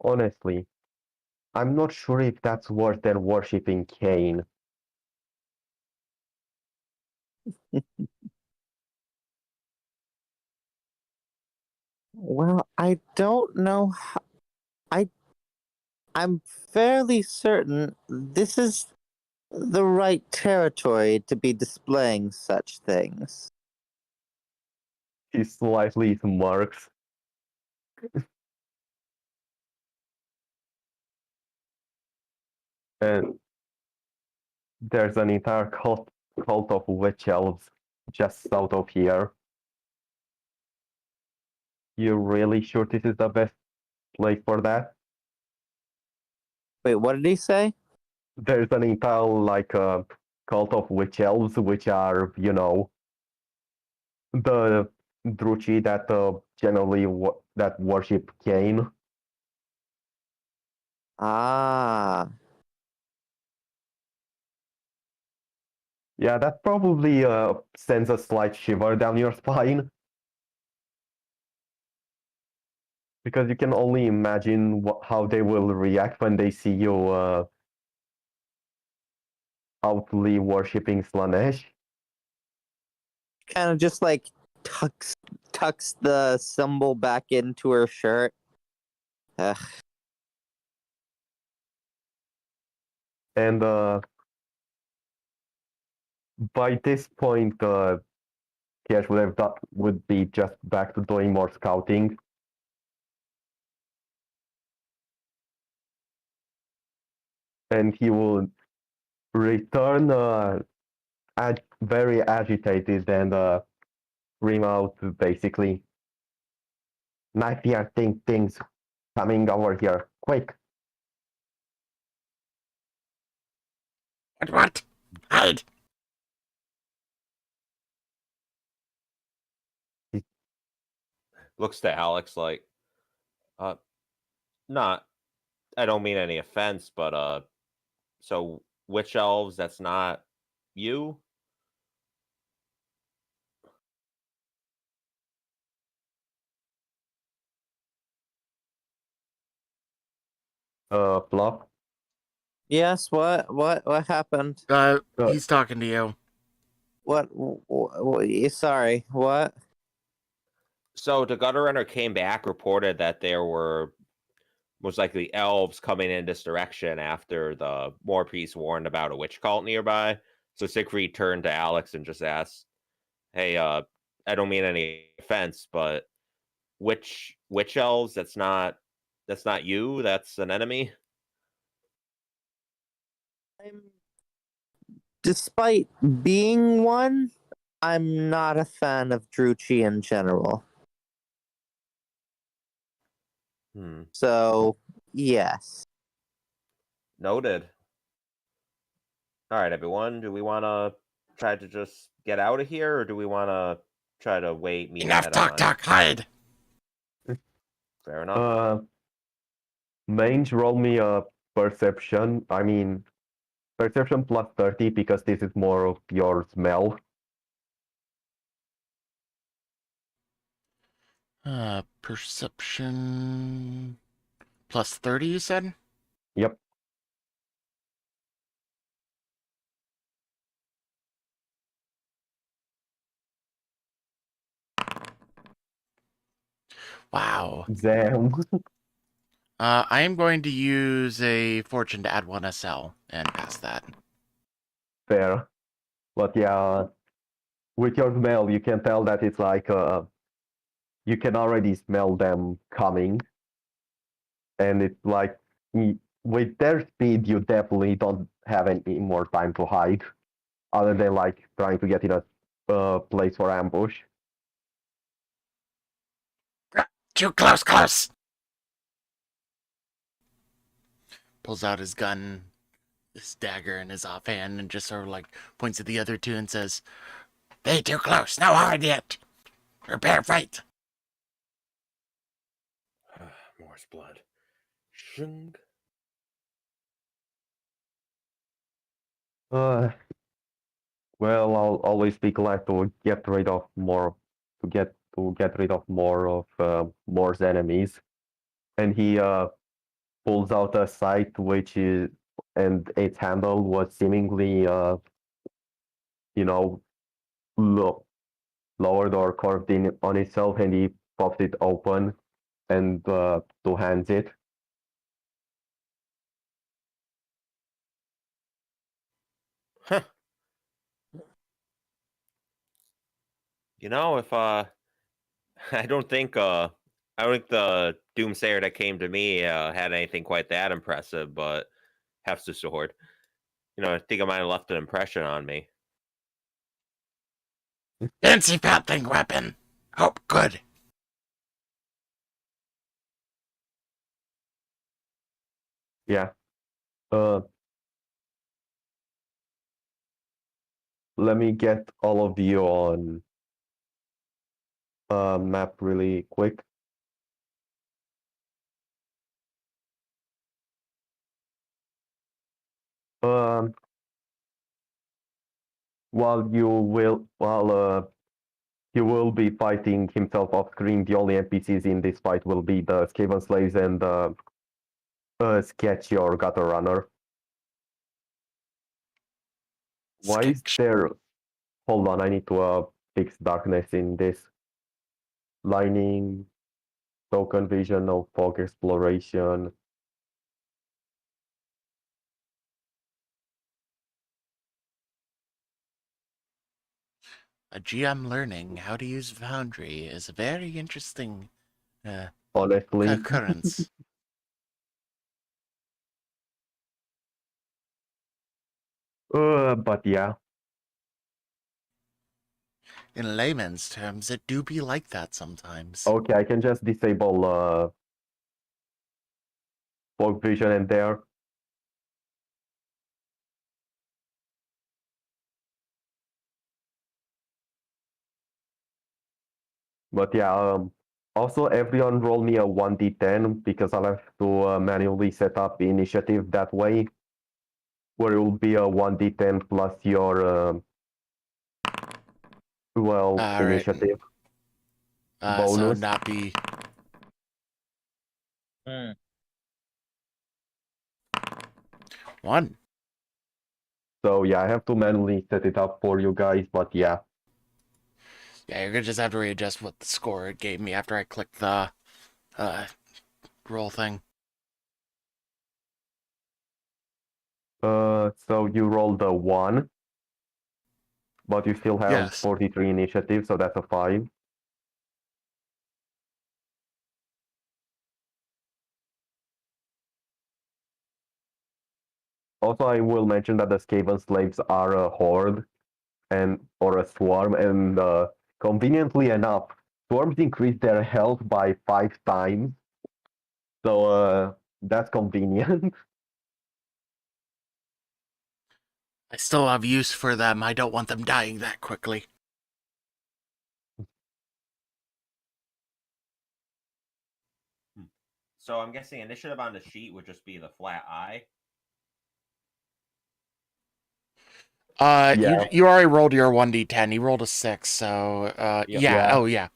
Honestly, I'm not sure if that's worse than worshipping Cain. Well, I don't know how. I'm fairly certain this is the right territory to be displaying such things. He slightly smirks. And there's an entire cult of witch elves just south of here. You really sure this is the best place for that? Wait, what did he say? There's an entire cult of witch elves, which are, the Druchi that generally that worship Cain. Ah, Yeah, that probably sends a slight shiver down your spine. Because you can only imagine how they will react when they see you outly worshipping Slanesh. kind of just like tucks the symbol back into her shirt. Ugh. And by this point, Cash would be just back to doing more scouting. And he will return very agitated and scream out basically, nightmare things coming over here. Quick. What? Hide! Looks to Alex like, uh, not. I don't mean any offense, but so witch elves, that's not you. Bluff. Yes, what happened? He's talking to you. Sorry, what? So the gutter runner came back, reported that there were most likely elves coming in this direction after the Moor priest warned about a witch cult nearby. So Siegfried turned to Alex and just asked, "Hey, I don't mean any offense, but witch elves, that's not you, that's an enemy." Despite being one, I'm not a fan of Druchii in general. So, yes. Noted. All right, everyone. Do we want to try to just get out of here, or do we want to try to wait? Meet Enough head talk, on? hide! Fair enough. Mange, roll me a perception. I mean, perception plus 30 because this is more of your smell. Perception plus 30, you said? Yep. Wow. Damn. I am going to use a fortune to add 1 SL and pass that. Fair. But yeah, with your smell, you can tell that it's like you can already smell them coming, and it's like with their speed, you definitely don't have any more time to hide, other than like trying to get in a place for ambush. Too close! Pulls out his gun, his dagger in his offhand, and just sort of like points at the other two and says, "They too close, no hard yet. Prepare fight." Morse blood. Shung. Well, I'll always be glad to get rid of more, to get rid of more of Moore's enemies. And he pulls out a sight which is, and its handle was seemingly you know lowered or curved in on itself, and he pops it open and two hands it. Huh. You know, if I don't think the doomsayer that came to me had anything quite that impressive, but Hef's the sword. You know, I think it might have left an impression on me. Fancy fat thing weapon. Oh, good. Yeah. Let me get all of you on map really quick. Um, while he will be fighting himself off screen, the only NPCs in this fight will be the Skaven slaves and the Sketchy or Gutter Runner. Why is there? Hold on, I need to fix darkness in this. Lining, token vision, no fog exploration. A GM learning how to use Foundry is a very interesting Honestly. occurrence. But yeah. In layman's terms, it do be like that sometimes. Okay, I can just disable fog vision in there. But yeah, also everyone roll me a 1d10 because I'll have to manually set up the initiative that way, where it will be a 1d10 plus your All right. initiative So bonus. not be Hmm. 1. So yeah, I have to manually set it up for you guys, but yeah. Yeah, you're gonna just have to readjust what the score it gave me after I clicked the roll thing. So you rolled a 1, but you still have Yes. 43 initiative, so that's a 5. Also, I will mention that the Skaven slaves are a horde or a swarm, and conveniently enough, swarms increase their health by 5 times. So that's convenient. I still have use for them. I don't want them dying that quickly. So I'm guessing initiative on the sheet would just be the flat I. Yeah. You already rolled your 1d10. You rolled a 6, so Yep. yeah. Yeah. Oh yeah.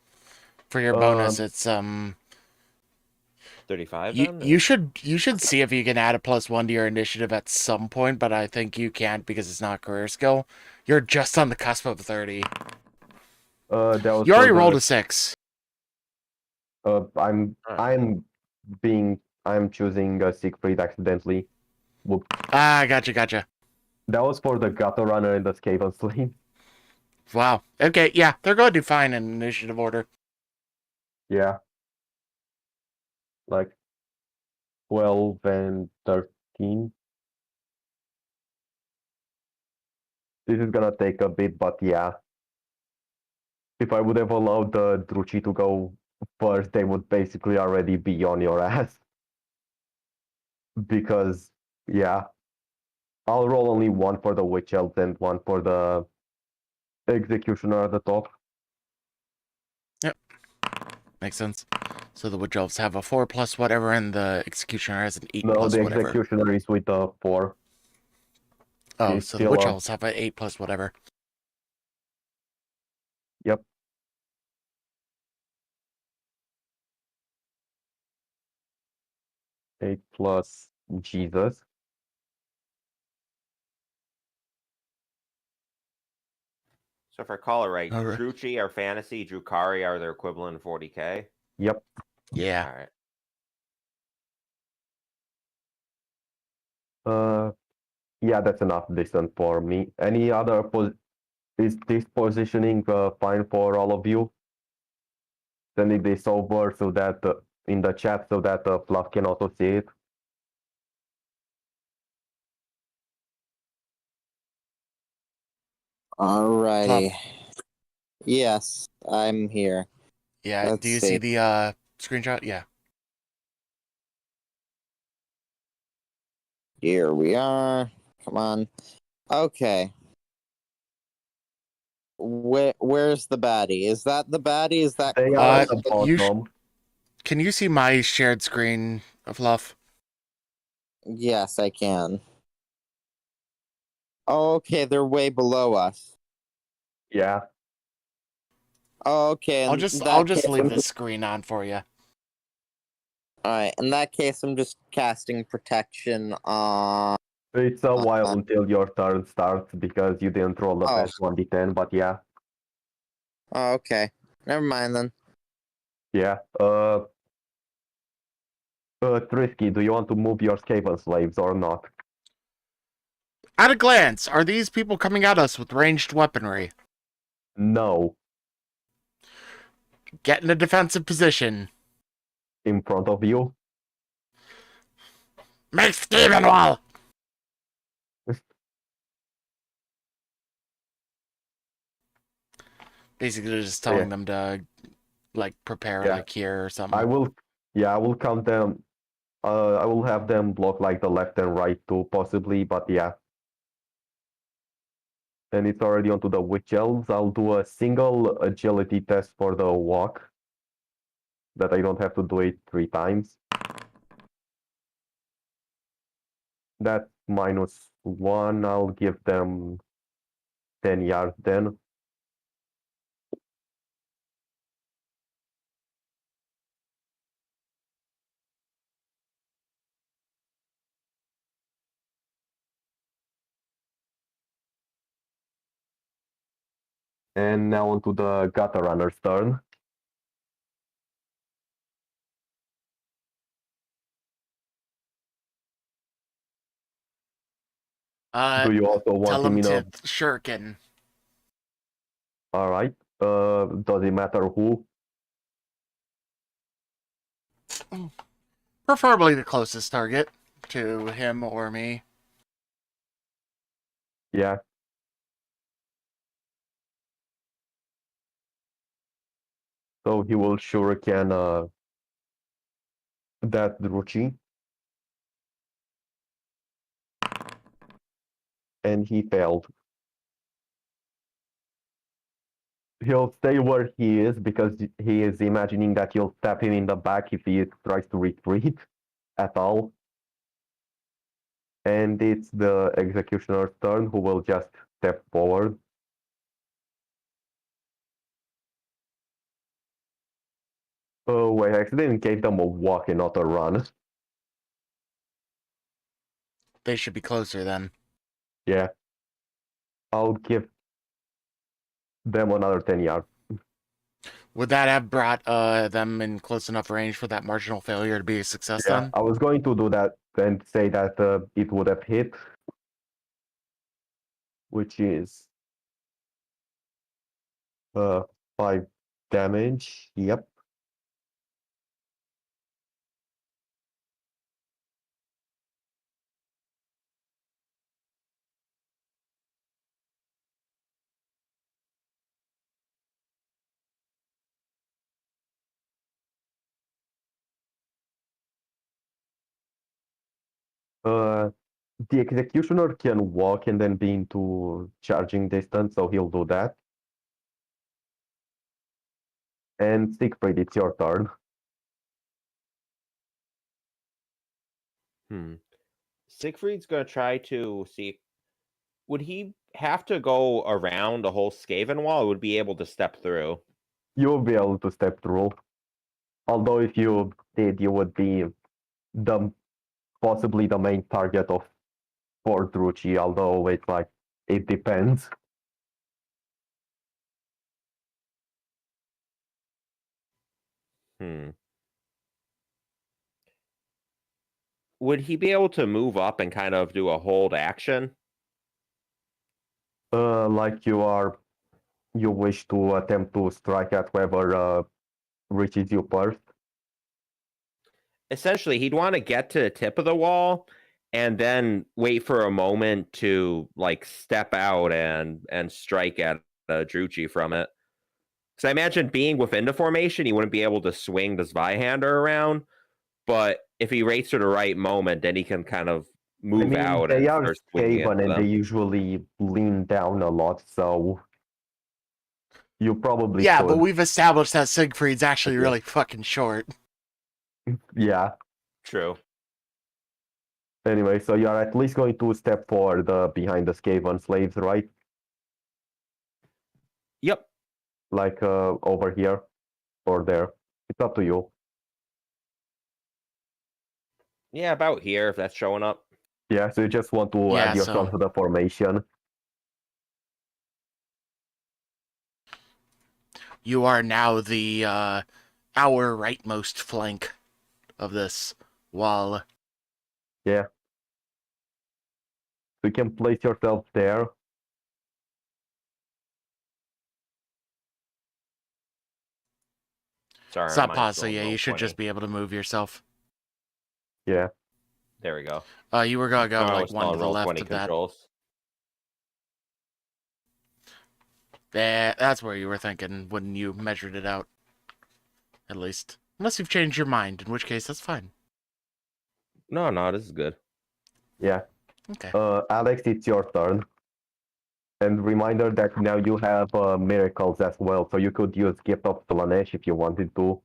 For your bonus, it's 35 you then? you should see if you can add a +1 to your initiative at some point, but I think you can't because it's not career skill. You're just on the cusp of 30. That was You for already the- rolled a 6. I'm choosing Siegfried accidentally. Whoop. Ah, gotcha. That was for the Gutter Runner and the Skaven slave. Wow. Okay, yeah, they're going to do fine in initiative order. Yeah. Like 12 and 13. This is gonna take a bit, but yeah. If I would have allowed the Druchi to go first, they would basically already be on your ass. Because, yeah. I'll roll only 1 for the Witch Elves and 1 for the Executioner at the top. Makes sense. So the Witch Elves have a 4 plus whatever, and the Executioner has an 8 No, plus the whatever. Executioner is with the 4. Oh, He's so the still Witch up. Elves have an 8 plus whatever. Yep. Eight plus Jesus. So if I call it right, All right. Druchi are fantasy, Drukari are their equivalent of 40k. Yep. Yeah. All right. Yeah, that's enough distance for me. Any other is this positioning fine for all of you? Sending this over so that in the chat so that Fluff can also see it. Alrighty. Yes, I'm here. Yeah. Let's Do you see. see the screenshot? Yeah. Here we are. Come on. Okay. Where's the baddie? Is that the baddie? Is that They are at Uh, the you bottom. Can you see my shared screen, Fluff? Yes, I can. Okay, they're way below us. Yeah. Okay, I'll in just that case, leave I'm this screen on for you. Alright, in that case, I'm just casting protection on. It's a while until your turn starts because you didn't roll the Oh. best 1d10, but yeah. Oh, okay. Never mind then. Yeah. Trisky, do you want to move your Skaven slaves or not? At a glance, are these people coming at us with ranged weaponry? No. Get in a defensive position. In front of you? Make Steven wall! Basically, just Yeah. telling them to like prepare Yeah. like here or something. I will count them. I will have them block like the left and right too, possibly, but yeah. And it's already onto the witch elves. I'll do a single agility test for the walk, that I don't have to do it 3 times. That's -1. I'll give them 10 yards then. And now onto the gutter runner's turn. Do you also want Tell him them in a... to shuriken. All right. Does it matter who? Preferably the closest target to him or me. Yeah. So he will shuriken that Druchi. And he failed. He'll stay where he is because he is imagining that you'll stab him in the back if he tries to retreat at all. And it's the executioner's turn, who will just step forward. Oh wait, I accidentally gave them a walk and not a run. They should be closer then. Yeah. I'll give them another 10 yards. Would that have brought them in close enough range for that marginal failure to be a success Yeah, then? I was going to do that and say that it would have hit, which is 5 damage. Yep. Uh, the executioner can walk and then be into charging distance, so he'll do that. And Siegfried, it's your turn. Siegfried's gonna try to see. Would he have to go around the whole Skaven wall, or would be able to step through? You'll be able to step through. Although if you did, you would be the possibly the main target of Fort Druchi, although it's like it depends. Would he be able to move up and kind of do a hold action? Like you wish to attempt to strike at whoever reaches you first. Essentially, he'd want to get to the tip of the wall and then wait for a moment to like step out and strike at Druchi from it. Because I imagine being within the formation, he wouldn't be able to swing the Zweihander around. But if he waits for the right moment, then he can kind of move out They and are start swinging Skaven into and they them. usually lean down a lot, so you probably Yeah, could. but we've established that Siegfried's actually Okay. really fucking short. Yeah. True. Anyway, so you are at least going to step forward behind the Skaven slaves, right? Yep. Like over here or there. It's up to you. Yeah, about here, if that's showing up. Yeah, so you just want to Yeah, add yourself so- to the formation. You are now the our rightmost flank of this wall. Yeah. So you can place yourself there. Sorry, It's not mine's possible, still yeah, low you should 20. just be able to move yourself. Yeah. There we go. You were gonna go No, I like was one still to the roll left 20 of that. controls. That's where you were thinking when you measured it out. At least. Unless you've changed your mind, in which case that's fine. No, this is good. Yeah. Okay. Alex, it's your turn. And reminder that now you have miracles as well, so you could use Gift of Slanesh if you wanted to.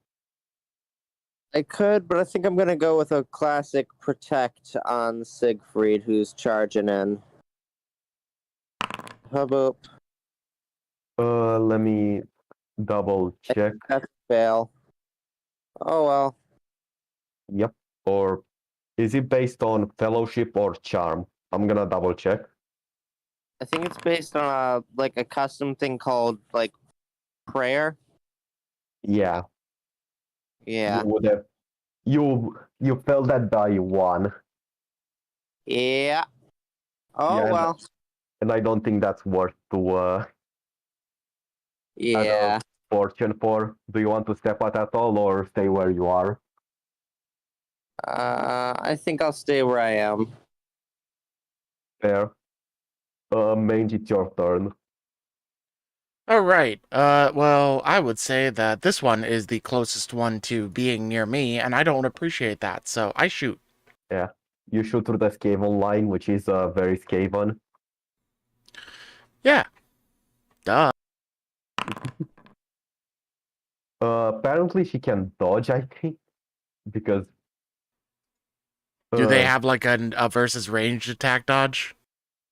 I could, but I think I'm gonna go with a classic protect on Siegfried, who's charging in. Hubbub. Let me double check. That's a fail. Oh well. Yep. Or is it based on fellowship or charm? I'm gonna double check. I think it's based on a custom thing called like prayer. Yeah. Yeah. You would have you failed that die one. Yeah. Oh Yeah, well. and I don't think that's worth to add Yeah. a fortune for. Do you want to step out at all or stay where you are? I think I'll stay where I am. Fair. Mange, it's your turn. All right. Well, I would say that this one is the closest one to being near me, and I don't appreciate that, so I shoot. Yeah. You shoot through the Skaven line, which is very Skaven. Yeah. Duh. Apparently she can dodge, I think, because Do they uh, have like a versus ranged attack dodge?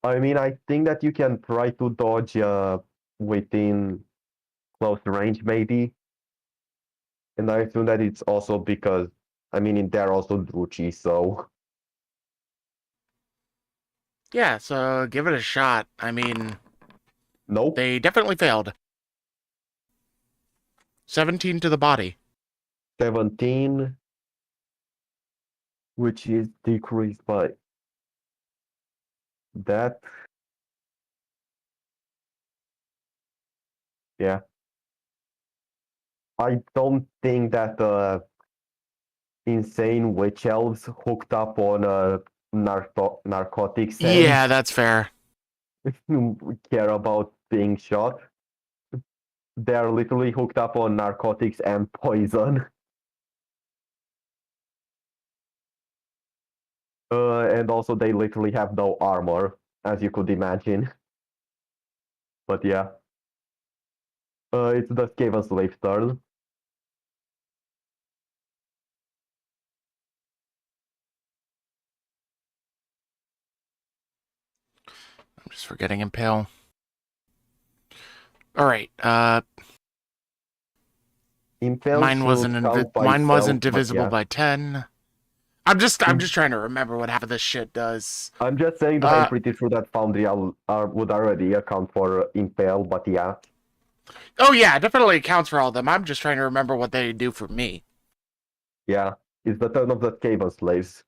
I mean, I think that you can try to dodge within close range, maybe. And I assume that it's also because, I mean, they're also Druchi, so Yeah, so give it a shot. I mean, nope. they definitely failed. 17 to the body. 17, which is decreased by that. Yeah. I don't think that insane witch elves hooked up on narcotics Yeah, and that's fair. care about being shot. They're literally hooked up on narcotics and poison. And also they literally have no armor, as you could imagine. But yeah. It's the Skaven slave's turn. I'm just forgetting Impale. All right. Impale Mine should count by mine wasn't itself, but divisible yeah. by 10. I'm just trying to remember what half of this shit does. I'm just saying that I'm pretty sure that Foundry would already account for Impale, but yeah. Oh yeah, it definitely accounts for all of them. I'm just trying to remember what they do for me. Yeah, it's the turn of the Skaven slaves.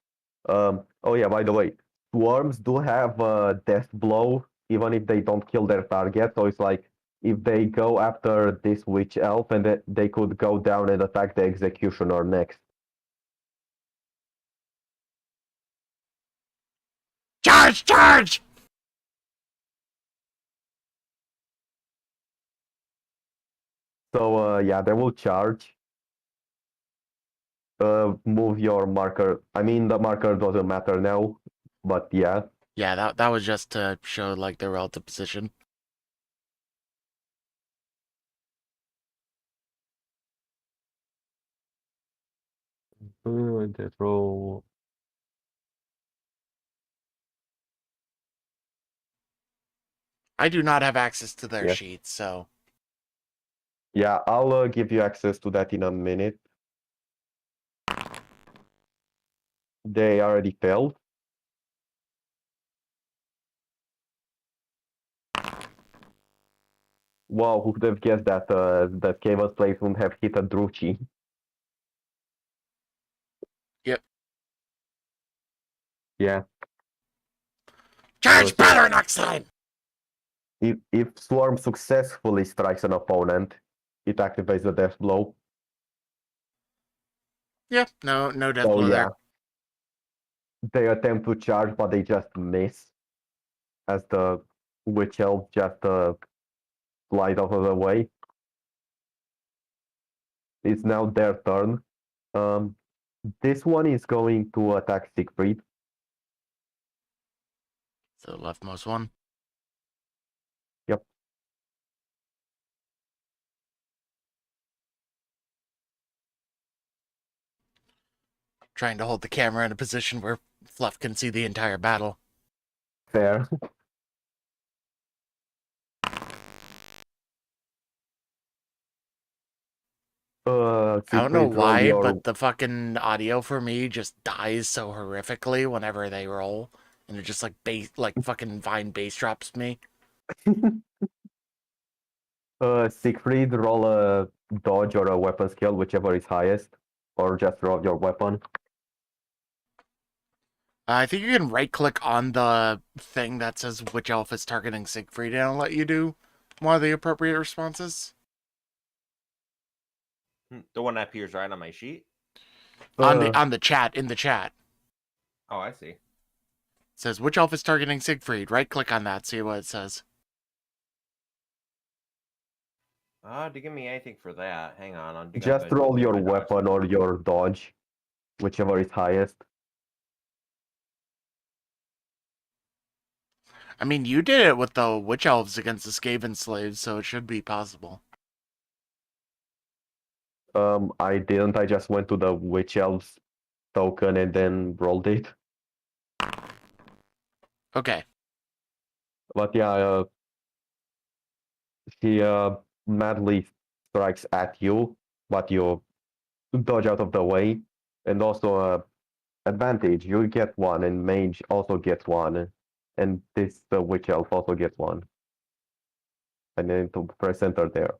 Oh yeah, by the way, swarms do have a death blow, even if they don't kill their target. So it's like, if they go after this witch elf, and they could go down and attack the executioner next. Charge! Charge! So yeah, they will charge. Move your marker. I mean, the marker doesn't matter now, but yeah. Yeah, that was just to show like their relative position. Death roll. I do not have access to their Yeah. sheets, so Yeah, I'll give you access to that in a minute. They already failed. Wow, who would have guessed that that Kaven's place wouldn't have hit a Druchi? Yep. Yeah. charge so- better next time. If Swarm successfully strikes an opponent, it activates the death blow. Yeah, no death So blow yeah. there. They attempt to charge, but they just miss. As the witch elf just slide out of the way. It's now their turn. This one is going to attack Siegfried. So the leftmost one. Yep. Trying to hold the camera in a position where Fluff can see the entire battle. Fair. I don't know Siegfried, roll why, your but the fucking audio for me just dies so horrifically whenever they roll, and it just like fucking Vine bass drops me. Siegfried, roll a dodge or a weapon skill, whichever is highest, or just roll your weapon. I think you can right click on the thing that says which elf is targeting Siegfried, and it'll let you do one of the appropriate responses. The one that appears right on my sheet. On the chat, in the chat. Oh, I see. It says which elf is targeting Siegfried. Right click on that, see what it says. To give me anything for that. Hang on. I'm Just roll your weapon or your dodge, whichever is highest. I mean, you did it with the witch elves against the Skaven slaves, so it should be possible. I didn't. I just went to the witch elves token and then rolled it. Okay. But yeah, he madly strikes at you, but you dodge out of the way, and also advantage. You get one, and mage also gets one, and this witch elf also gets one. And then to press enter there.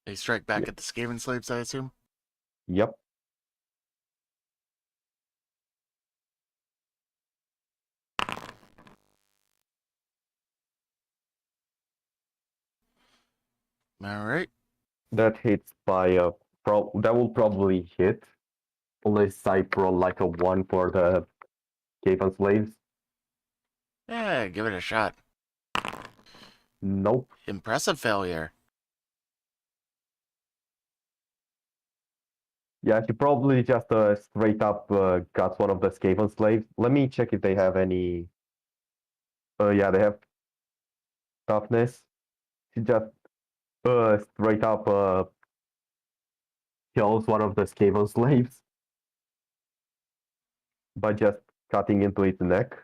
They strike back at the Skaven slaves, I assume? Yep. Alright. That hits by that will probably hit. Unless I roll like a 1 for the Caven slaves. Yeah, give it a shot. Nope. Impressive failure. Yeah, she probably just straight up got one of the Skaven slaves. Let me check if they have any. Yeah, they have toughness. She just straight up kills one of the Skaven slaves by just cutting into its neck.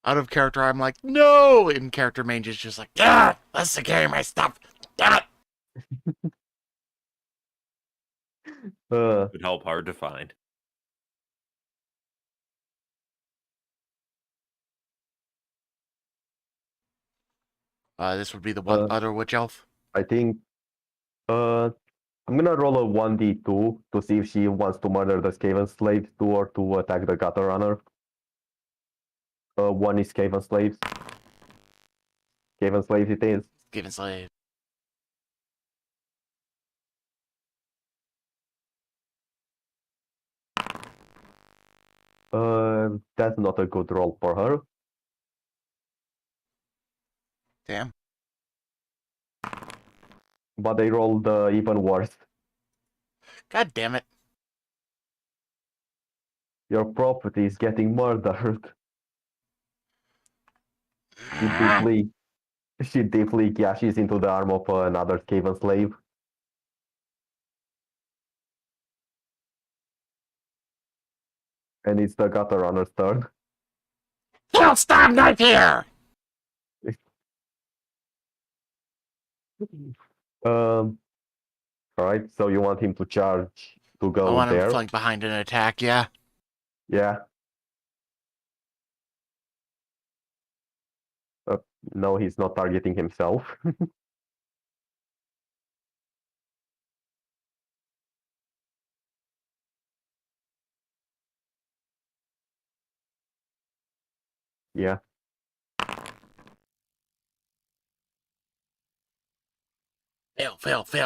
Out of character, I'm like, no! In character, Mage is just like, ah! Let's secure my stuff! Damn it! Would help hard to find. This would be the one other witch elf. I think I'm gonna roll a 1d2 to see if she wants to murder the Skaven slaves too or to attack the gutter runner. One is Skaven slaves. Skaven slaves it is. Skaven slave. That's not a good roll for her. Damn. But they rolled even worse. God damn it. Your property is getting murdered. She deeply gashes into the arm of another Skaven slave. And it's the gutter runner's turn. Kill stab knife here! Alright, so you want him to charge to go I want him there? to flank behind and attack, yeah. Yeah. No, he's not targeting himself. Yeah. Fail.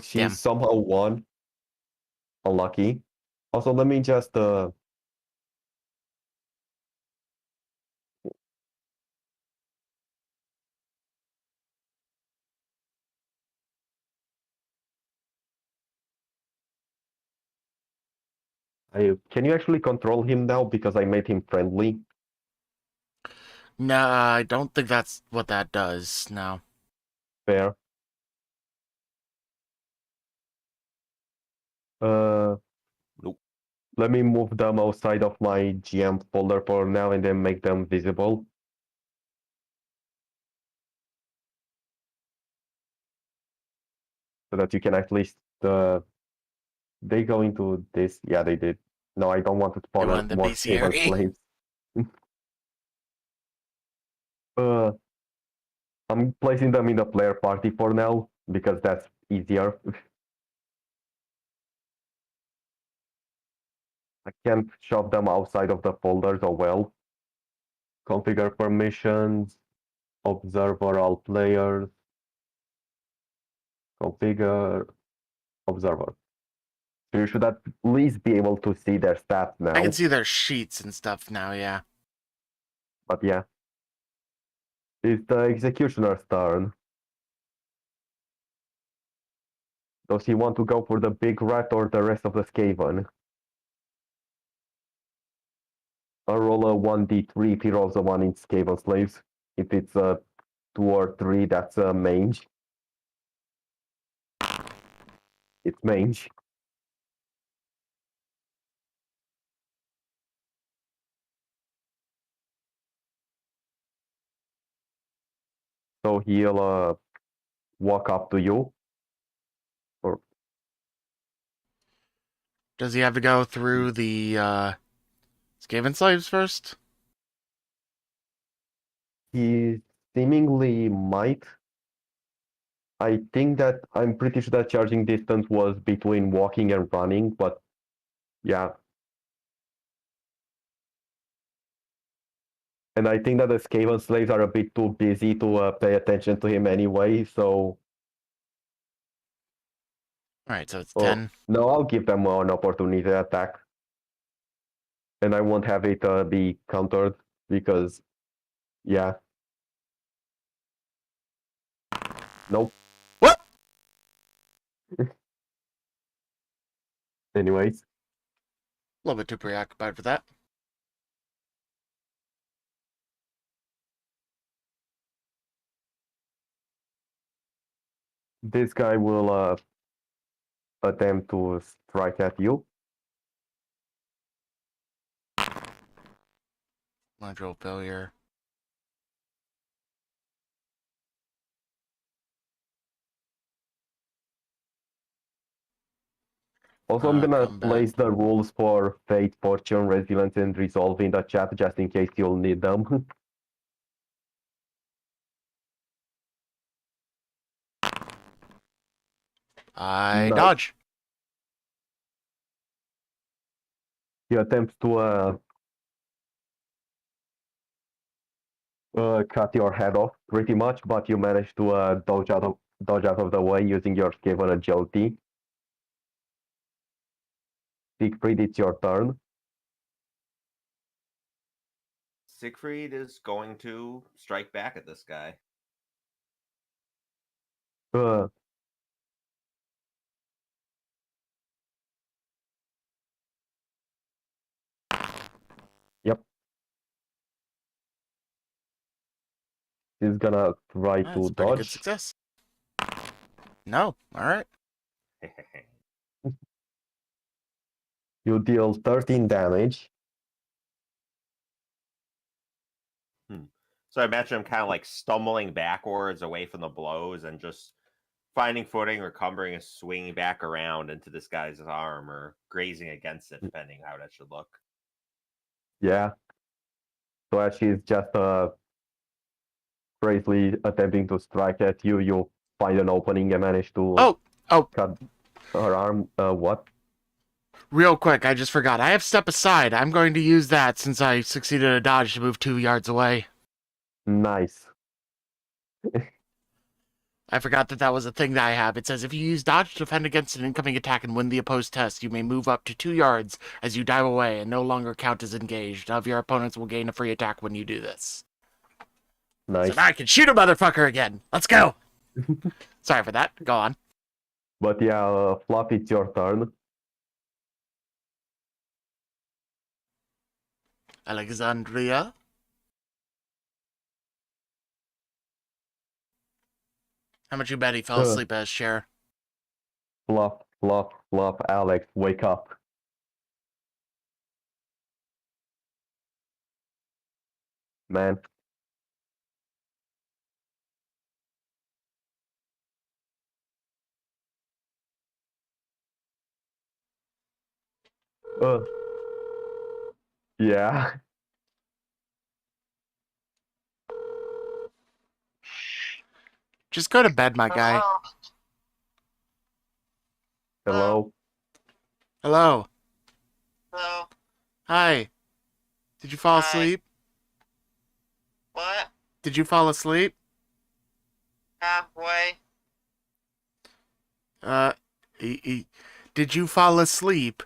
She Damn. somehow won. Unlucky. Also, let me just can you actually control him now because I made him friendly? No, I don't think that's what that does. No. Fair. Nope. Let me move them outside of my GM folder for now and then make them visible. So that you can at least they go into this. Yeah, they did. No, I don't want to They spawn won the more Skaven bestiary. slaves. uh, I'm placing them in the player party for now because that's easier. I can't shove them outside of the folders or well. Configure permissions, observer all players, configure observer. So you should at least be able to see their stats now. I can see their sheets and stuff now, yeah. But yeah. It's the executioner's turn. Does he want to go for the big rat or the rest of the Skaven? I'll roll a 1d3 if he rolls a 1 in Skaven slaves. If it's a 2 or 3, that's a mange. It's mange. So he'll walk up to you. Or Does he have to go through the Skaven slaves first? he seemingly might. I think that I'm pretty sure that charging distance was between walking and running, but yeah. And I think that the Skaven slaves are a bit too busy to pay attention to him anyway, so... Alright, so it's Oh, 10. no, I'll give them an opportunity attack. And I won't have it be countered, because... Yeah. Nope. What? Anyways. A little bit too preoccupied for that. This guy will attempt to strike at you. Lateral failure. Also, I'm gonna Combat. place the rules for Fate, Fortune, Resilience, and Resolve in the chat just in case you'll need them. I Nice. dodge. He attempts to cut your head off pretty much, but you manage to dodge out of the way using your Skaven agility. Siegfried, it's your turn. Siegfried is going to strike back at this guy. Uh, yep. He's gonna try That's to a pretty good dodge. success. No, alright. You deal 13 damage. So I imagine him kind of like stumbling backwards away from the blows and just finding footing, recovering, and swinging back around into this guy's arm or grazing against it, depending how that should look. Yeah. So as she's just crazily attempting to strike at you, you find an opening and manage to cut her arm. What? Real quick, I just forgot. I have step aside. I'm going to use that since I succeeded a dodge to move 2 yards away. Nice. I forgot that that was a thing that I have. It says if you use dodge to defend against an incoming attack and win the opposed test, you may move up to 2 yards as you dive away and no longer count as engaged. None of your opponents will gain a free attack when you do this. Nice. So now I can shoot a motherfucker again. Let's go. Sorry for that. Go on. But yeah, Fluff, it's your turn. Alexandria. How much you bet he fell asleep as Cher? Fluff, Fluff, Fluff, Alex, wake up. Man. Yeah. Just go to bed, my guy. Hello. Hello. Hello. Hi. Did you fall Hi. asleep? What? Did you fall asleep? Halfway. Did you fall asleep?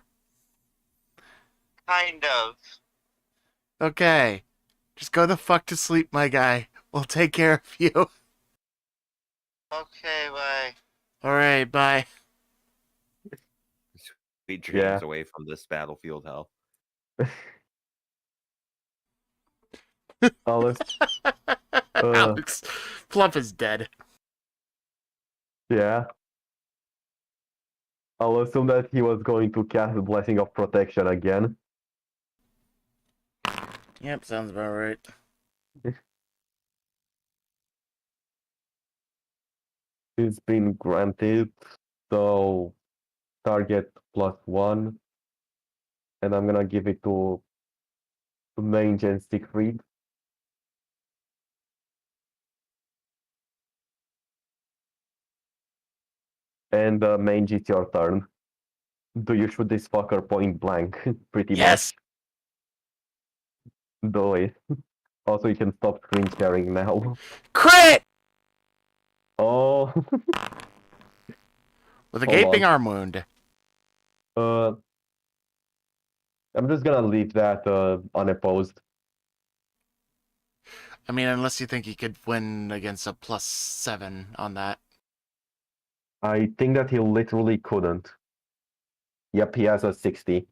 Kind of. Okay. Just go the fuck to sleep, my guy. We'll take care of you. Okay, bye. Alright, bye. Sweet dreams Yeah. away from this battlefield hell. Alex. Alex. Fluff is dead. Yeah. I'll assume that he was going to cast Blessing of Protection again. Yep, sounds about right. It's been granted. So target +1. And I'm gonna give it to Mage and Siegfried. And Mage, it's your turn. Do you shoot this fucker point blank? Pretty Yes. much. Do it. Also, you can stop screen sharing now. Crit! Oh. With a Hold gaping on. arm wound. I'm just gonna leave that unopposed. I mean, unless you think he could win against a +7 on that. I think that he literally couldn't. Yep, he has a 60.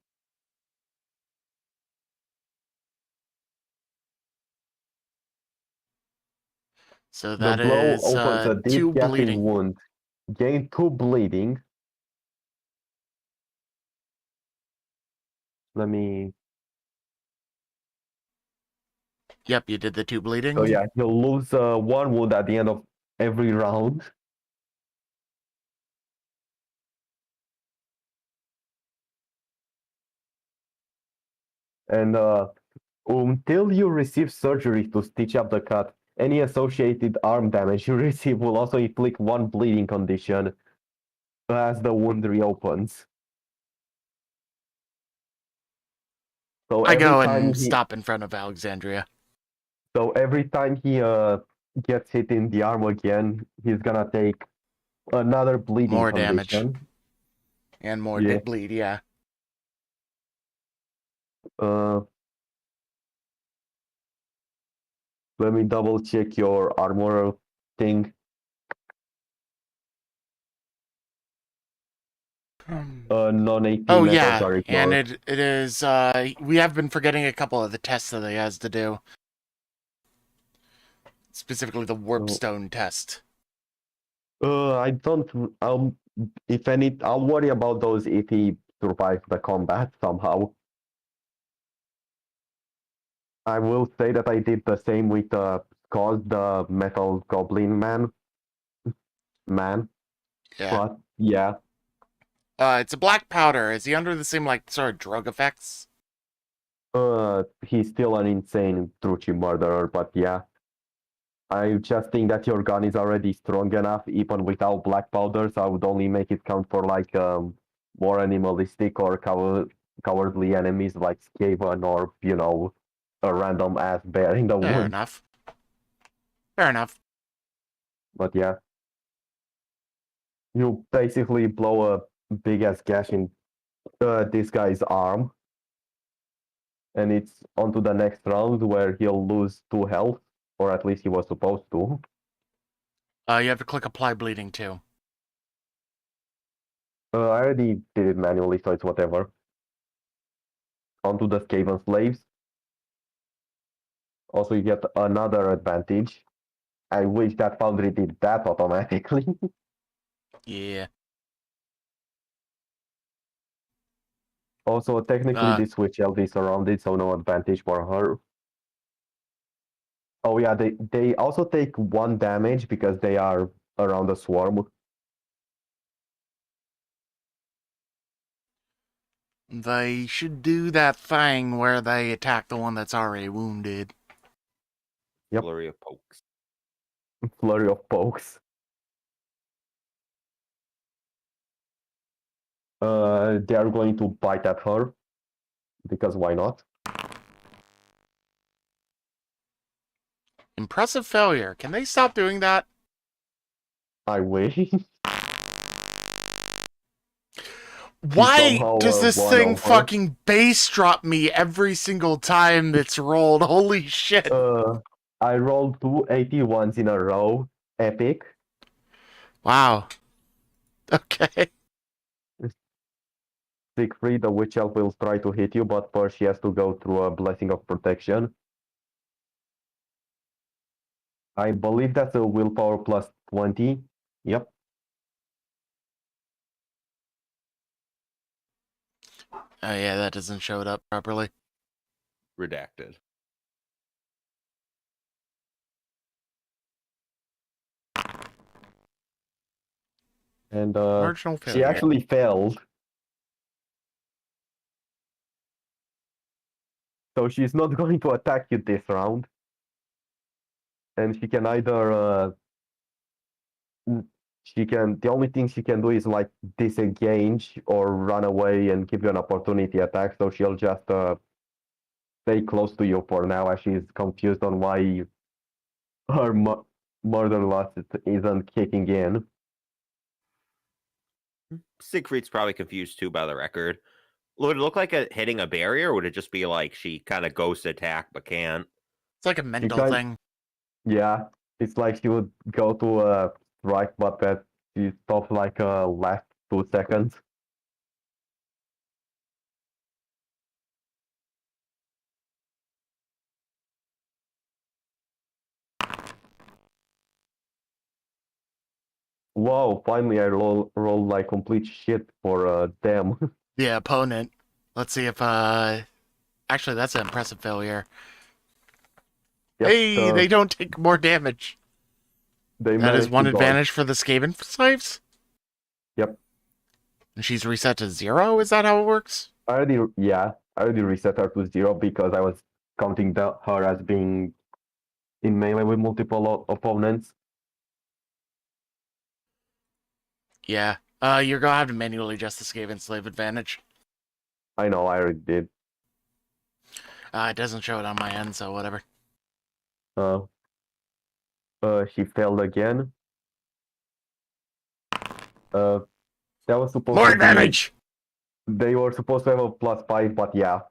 So The that blow is opens a 2 deep gaping bleeding. wound. Gain 2 bleeding. Let me... Yep, you did the 2 bleeding. So yeah, he'll lose 1 wound at the end of every round. And until you receive surgery to stitch up the cut, any associated arm damage you receive will also inflict 1 bleeding condition as the wound reopens. So I go every time and he, stop in front of Alexandria. so every time he gets hit in the arm again, he's gonna take another bleeding More damage. condition. And more Yeah. bleed, yeah. Let me double check your armor thing. Non-AP Oh metals yeah, are and ignored. it is, we have been forgetting a couple of the tests that he has to do. Specifically the warp stone test. I don't. If any, I'll worry about those if he survives the combat somehow. I will say that I did the same with Scott, the metal goblin man. Yeah. But yeah, It's a black powder. Is he under the same, like, sort of drug effects? he's still an insane Truchi murderer. But yeah, I just think that your gun is already strong enough, even without black powder. So I would only make it count for like more animalistic or cowardly enemies like Skaven or a random ass bear in the Fair woods. enough. Fair enough. But yeah, You basically blow a big ass gash in this guy's arm, and it's on to the next round where he'll lose 2 health, or at least he was supposed to. You have to click apply bleeding too. I already did it manually, so it's whatever. Onto the Skaven slaves. Also, you get another advantage. I wish that Foundry did that automatically. Yeah. Also, technically, this witch elf is surrounded, so no advantage for her. Oh yeah, they also take 1 damage because they are around a swarm. They should do that thing where they attack the one that's already wounded. Yep. Flurry of pokes. Flurry of pokes. They are going to bite at her because why not? Impressive failure. Can they stop doing that? I wish. Why somehow, does this won thing over. fucking base drop me every single time it's rolled? Holy shit. I rolled 2 81s in a row. Epic. Wow. Okay. Siegfried, the witch elf will try to hit you, but first she has to go through a blessing of protection. I believe that's a willpower plus 20. Yep. Oh yeah, that doesn't show it up properly. Redacted. And Marginal she failure. actually failed. So she's not going to attack you this round. And she can either the only thing she can do is like disengage or run away and give you an opportunity attack. So she'll just stay close to you for now, as she's confused on why her murder lust isn't kicking in. Siegfried's probably confused too by the record. Would it look like hitting a barrier, or would it just be like she kind of ghost attack but can't? It's like a mental kind- thing. Yeah, it's like she would go to a strike, but that she stops like last 2 seconds. Whoa, finally I rolled like complete shit for them. The opponent. Let's see if actually that's an impressive failure. Yep, Hey, they don't take more damage. they That is managed one to dodge. advantage for the Skaven slaves? Yep. And she's reset to 0? Is that how it works? I already reset her to 0 because I was counting her as being in melee with multiple opponents. Yeah. You're gonna have to manually adjust the Skaven slave advantage. I know, I already did. It doesn't show it on my end, so whatever. She failed again. That was supposed More to be. damage! They were supposed to have a +5, but yeah.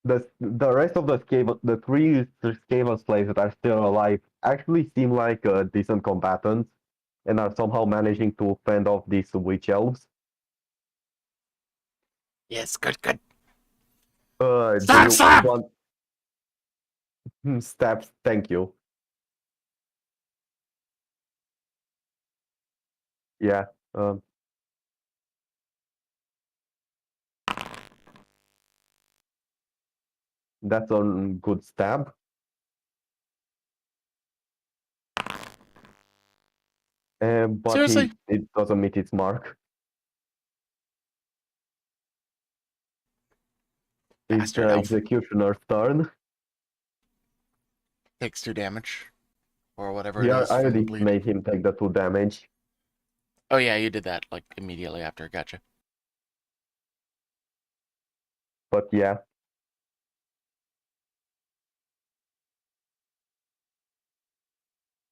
The rest of the 3 Skaven slaves that are still alive actually seem like decent combatants and are somehow managing to fend off these witch elves. Yes, good. Do you Stab! want stabs? Thank you. Yeah. That's a good stab. But Seriously? it doesn't meet its mark. It's Bastard the elf. executioner's turn. Takes 2 damage. Or whatever Yeah, it is I from the already bleed. made him take the 2 damage. Oh yeah, you did that, like, immediately after. Gotcha. But yeah.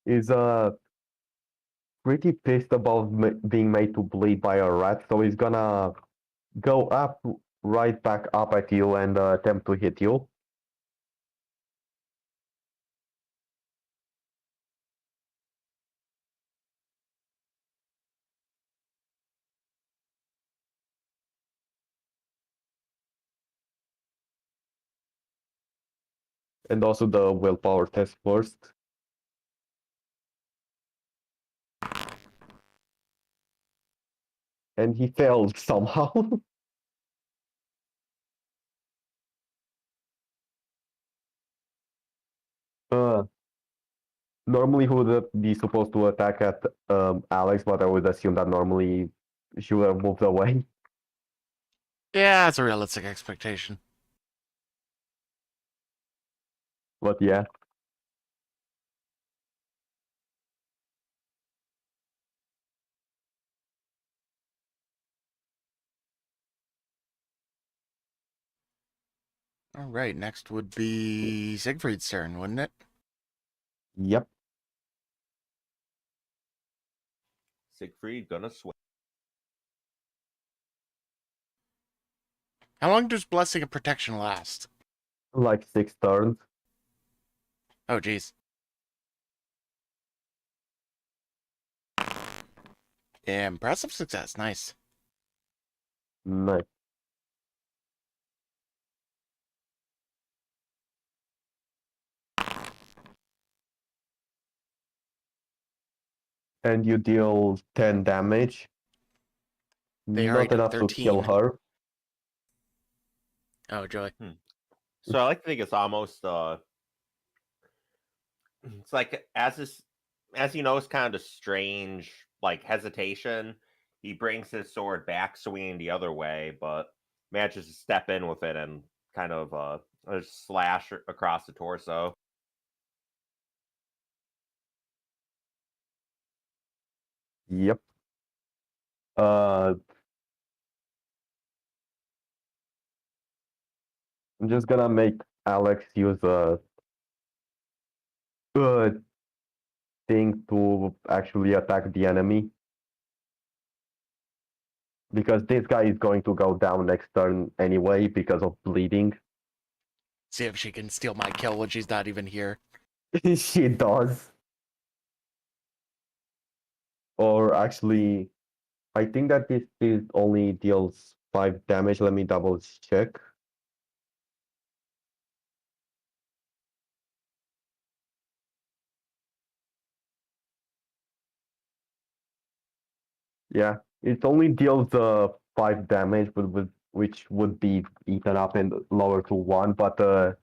Is pretty pissed about being made to bleed by a rat, so he's gonna go up, right back up at you and attempt to hit you. And also the willpower test first. And he failed somehow. uh, Normally he would be supposed to attack at Alex, but I would assume that normally she would have moved away. Yeah, it's a realistic expectation. But yeah. All right, next would be Siegfried's turn, wouldn't it? Yep. Siegfried gonna swing. How long does Blessing of Protection last? Like 6 turns. Oh, geez. Impressive success. Nice. Nice. And you deal 10 damage. They already Not enough did to kill 13. her. Oh, joy. So I like to think it's almost it's like as he knows kind of strange like hesitation, he brings his sword back swinging the other way, but manages to step in with it and kind of a slash across the torso. Yep. I'm just gonna make Alex use a good thing to actually attack the enemy. Because this guy is going to go down next turn anyway because of bleeding. See if she can steal my kill when she's not even here. She does. Or actually, I think that this only deals 5 damage. Let me double check. Yeah, it only deals 5 damage, which would be eaten up and lower to 1. But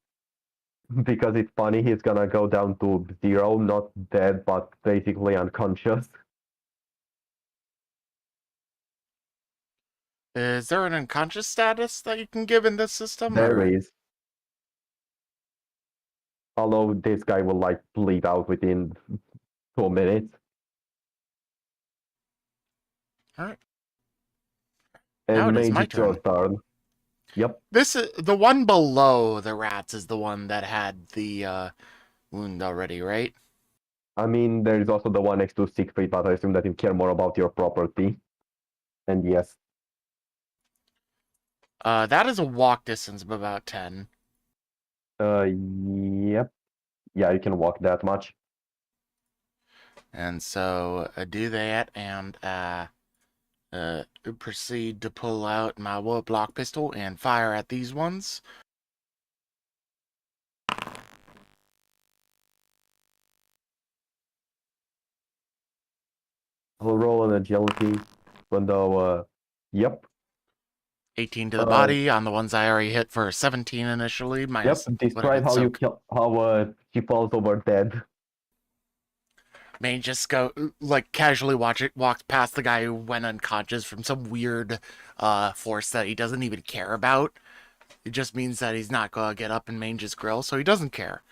because it's funny, he's gonna go down to 0, not dead, but basically unconscious. Is there an unconscious status that you can give in this system? There or... is. Although this guy will like bleed out within 2 minutes. Alright. Now And it is Mage, my it's your turn. turn. Yep. This is the one below the rats is the one that had the wound already, right? I mean, there is also the one next to Siegfried, but I assume that you care more about your property. And yes. That is a walk distance of about 10. Yep. Yeah, you can walk that much. And so do that and proceed to pull out my wood block pistol and fire at these ones. I'll roll an agility. Even though, yep. 18 to the body on the ones I already hit for 17 initially. Yep. Minus Describe how you kill, how she falls over dead. May just go like casually walks past the guy who went unconscious from some weird force that he doesn't even care about. It just means that he's not gonna get up in Mange's grill, so he doesn't care.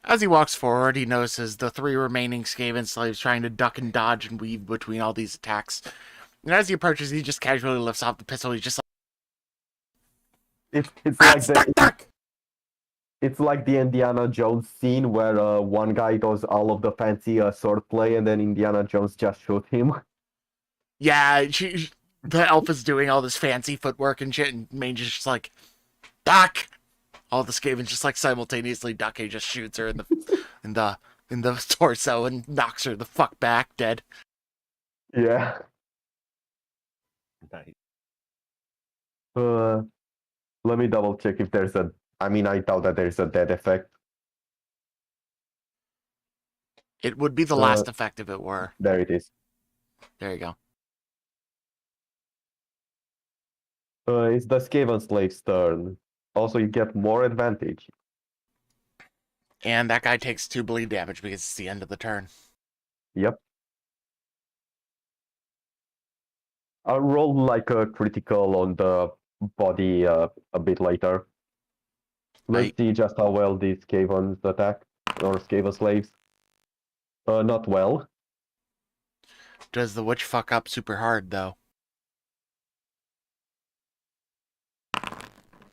As he walks forward, he notices the 3 remaining Skaven slaves trying to duck and dodge and weave between all these attacks. And as he approaches, he just casually lifts off the pistol. He's just It's like duck. It's like the Indiana Jones scene where one guy does all of the fancy swordplay, and then Indiana Jones just shoots him. Yeah, the elf is doing all this fancy footwork and shit, and Mange is just like, duck! All the Skavens just like simultaneously duck. He just shoots her in the torso and knocks her the fuck back, dead. Yeah. Nice. Let me double check if there's a. I mean, I doubt that there's a dead effect. It would be the last effect if it were. There it is. There you go. It's the Skaven slave's turn. Also, you get more advantage. And that guy takes 2 bleed damage because it's the end of the turn. Yep. I'll roll like a critical on the body a bit later. Let's see just how well these Skavens attack, or Skaven slaves. Not well. Does the witch fuck up super hard, though?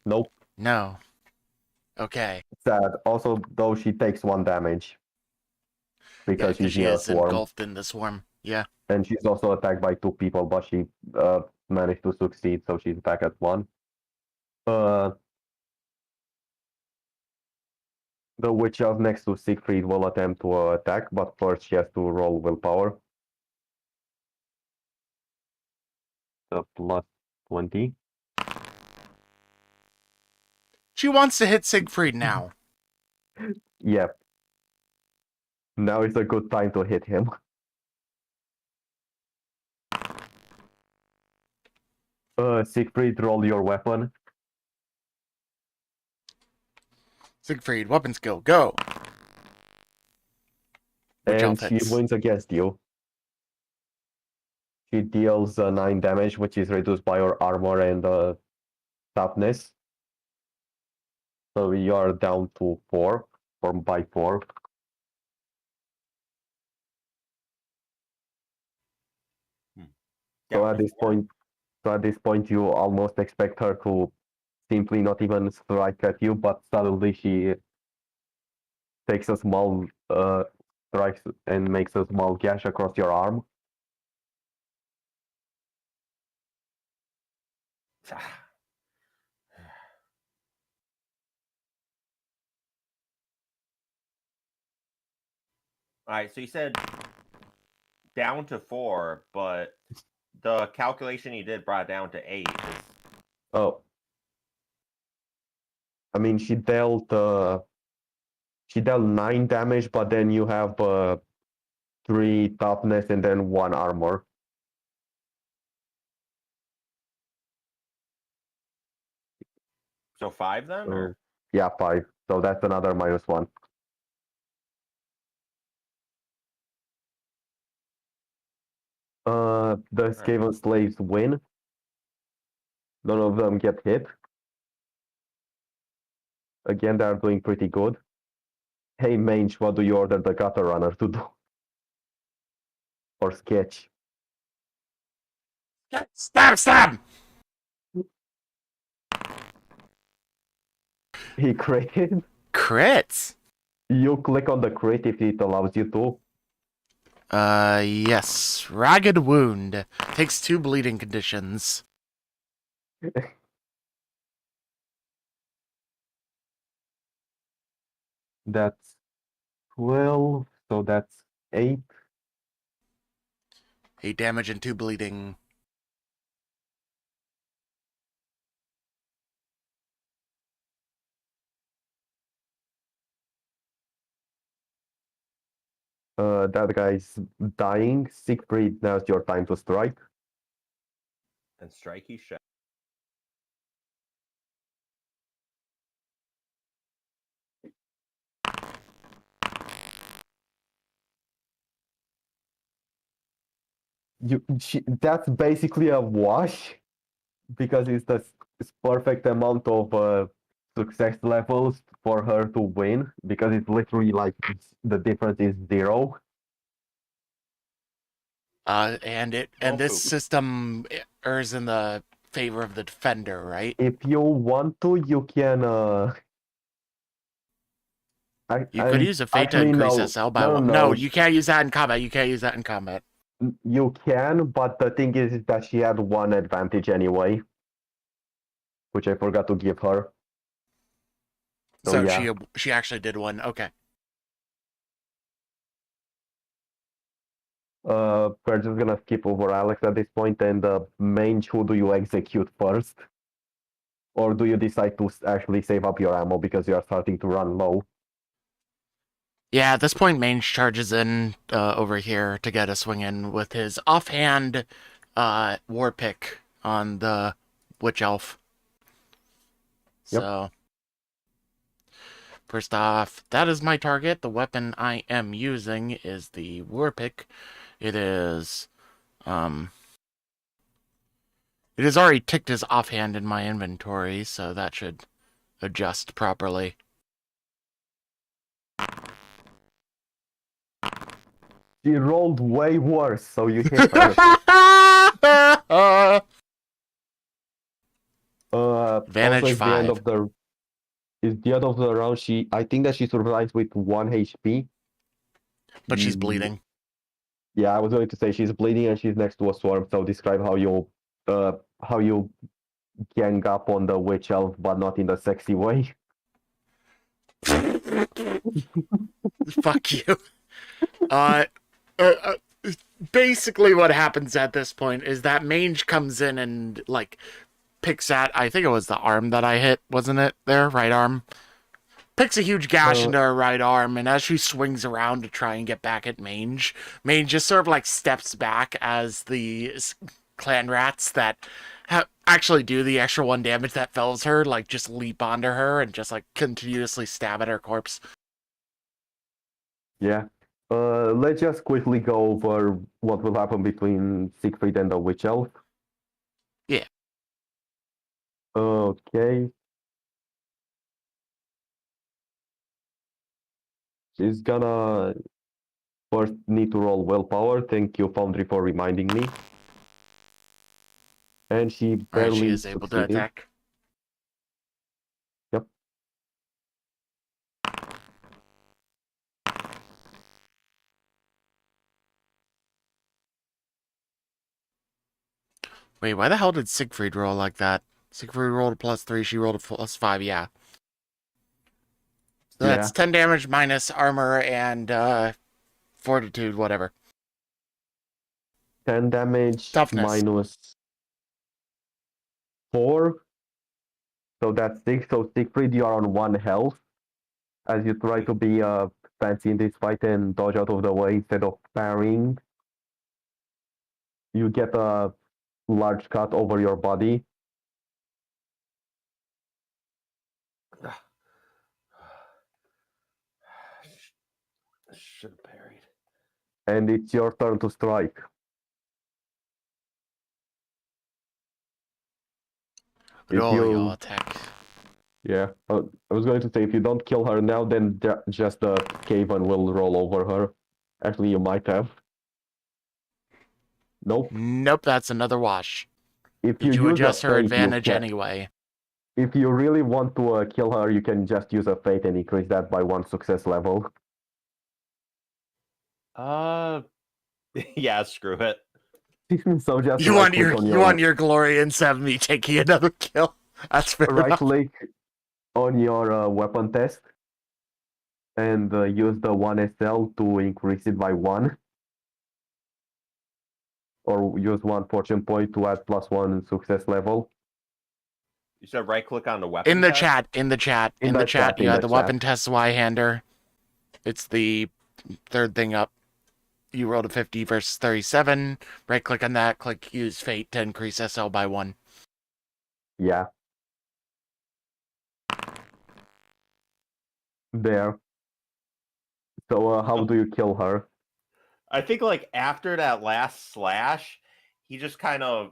Nope. No. Okay. Sad. Also, though, she takes 1 damage. Because she's she near a is swarm. engulfed in the swarm. Yeah. And she's also attacked by 2 people, but she managed to succeed, so she's back at 1. The witch elf next to Siegfried will attempt to attack, but first she has to roll willpower. The plus 20. She wants to hit Siegfried now. Yep. Now is a good time to hit him. Siegfried, roll your weapon. Siegfried, weapon skill, go! Witch And elf she hits. wins against you. She deals 9 damage, which is reduced by your armor and toughness. So you are down to 4, or by 4. So at this point, you almost expect her to simply not even strike at you, but suddenly she takes a small strike and makes a small gash across your arm. All right, so you said down to 4, but the calculation you did brought it down to 8. Oh. I mean, she dealt 9 damage, but then you have 3 toughness and then 1 armor. So 5 then? Or? Yeah, 5. So that's another -1. The Skaven slaves win. None of them get hit. Again, they're doing pretty good. Hey, Mange, what do you order the gutter runner to do? Or sketch? Stab! He created. Crits? You click on the crit if it allows you to. Yes. Ragged wound. Takes 2 bleeding conditions. That's 12, so that's 8. 8 damage and 2 bleeding. That guy's dying. Siegfried, now's your time to strike. And strike he shall. That's basically a wash because it's the perfect amount of success levels for her to win because it's literally like the difference is 0. And Well, this poop. system errs in the favor of the defender, right? If you want to, you can You could use a fate to increase SL by one. No, you can't use that in combat. You can't use that in combat. You can, but the thing is that she had one advantage anyway, which I forgot to give her. So yeah. she actually did one. Okay. We're just gonna skip over Alex at this point, and mage, who do you execute first? Or do you decide to actually save up your ammo because you are starting to run low? Yeah, at this point, Mange charges in over here to get a swing in with his offhand war pick on the witch elf. Yep. So, first off, that is my target. The weapon I am using is the war pick. It is already ticked as offhand in my inventory, so that should adjust properly. She rolled way worse, so you hit her. Advantage also, it's 5. the end of the. It's the end of the round. I think that she survives with 1 HP. But she's bleeding. Yeah, I was going to say she's bleeding and she's next to a swarm. So describe how you gang up on the witch elf, but not in the sexy way. Fuck you. Basically what happens at this point is that Mange comes in and, like, picks at, I think it was the arm that I hit, wasn't it? There, right arm. Picks a huge gash into her right arm, and as she swings around to try and get back at Mange, Mange just sort of, like, steps back as the clan rats that actually do the extra 1 damage that fells her, like, just leap onto her and just, like, continuously stab at her corpse. Yeah. Let's just quickly go over what will happen between Siegfried and the witch elf. Yeah. Okay. She's gonna first need to roll willpower. Thank you, Foundry, for reminding me. And she barely she is able to attack. Yep. Wait, why the hell did Siegfried roll like that? Siegfried rolled a +3, she rolled a +5, yeah. So that's 10 damage minus armor and fortitude, whatever. 10 damage Toughness. minus 4. So that's 6. So Siegfried, you are on 1 health. As you try to be fancy in this fight and dodge out of the way instead of parrying, you get a large cut over your body. Should have parried. And it's your turn to strike. Roll your attack. Yeah, I was going to say, if you don't kill her now, then just the Caven will roll over her. Actually, you might have. Nope. Nope, that's another wash. If Did you use adjust a her fate, advantage anyway? If you really want to kill her, you can just use a fate and increase that by 1 success level. Yeah, screw it. So just You want your glory instead of me taking another kill. That's fair right enough. click on your weapon test and use the 1 SL to increase it by 1. Or use 1 fortune point to add +1 success level. You said right click on the weapon. In the chat, you have the weapon test Y-hander. It's the 3rd thing up. You rolled a 50 versus 37. Right click on that, click use fate to increase SL by 1. Yeah. There. So how do you kill her? I think like after that last slash, he just kind of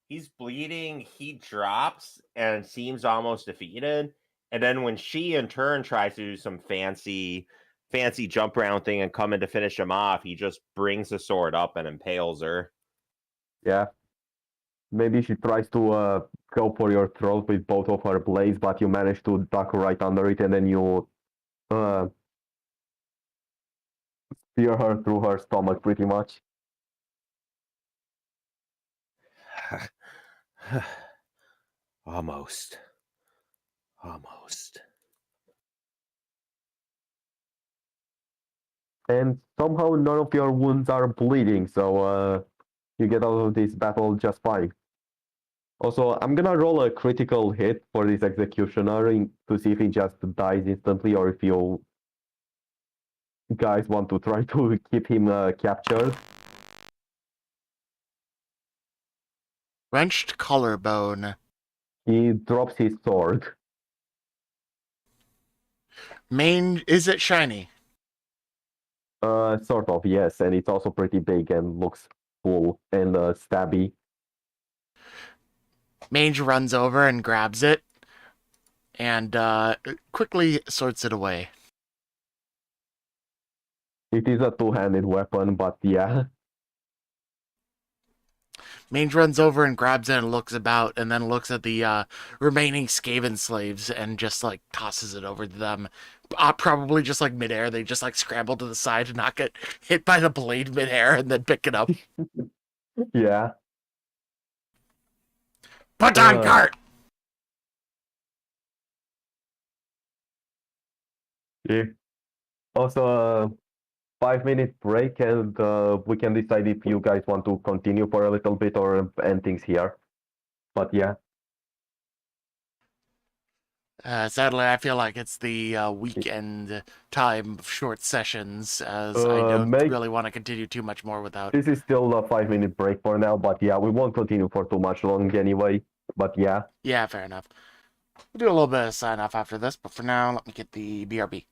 he's bleeding, he drops and seems almost defeated. And then when she in turn tries to do some fancy jump around thing and come in to finish him off, he just brings the sword up and impales her. Yeah. Maybe she tries to go for your throat with both of her blades, but you manage to duck right under it, and then you Uh, Spear her through her stomach pretty much. Almost. Almost. And somehow none of your wounds are bleeding, so you get out of this battle just fine. Also, I'm gonna roll a critical hit for this executioner to see if he just dies instantly or if you guys want to try to keep him captured. Wrenched collarbone. He drops his sword. Is it shiny? Sort of, yes, and it's also pretty big and looks cool and stabby. Mange runs over and grabs it and quickly sorts it away. It is a two-handed weapon, but yeah. Mange runs over and grabs it and looks about and then looks at the remaining Skaven slaves and just like tosses it over to them. Probably just like midair. They just like scramble to the side to not get hit by the blade midair and then pick it up. Yeah. Put on Uh, cart! yeah. Also, 5-minute break, and we can decide if you guys want to continue for a little bit or end things here. But yeah. Sadly, I feel like it's the weekend time of short sessions, as I don't really want to continue too much more without. This is still a 5-minute break for now, but yeah, we won't continue for too much long anyway. But yeah. Yeah, fair enough. We'll do a little bit of sign off after this, but for now, let me get the BRB.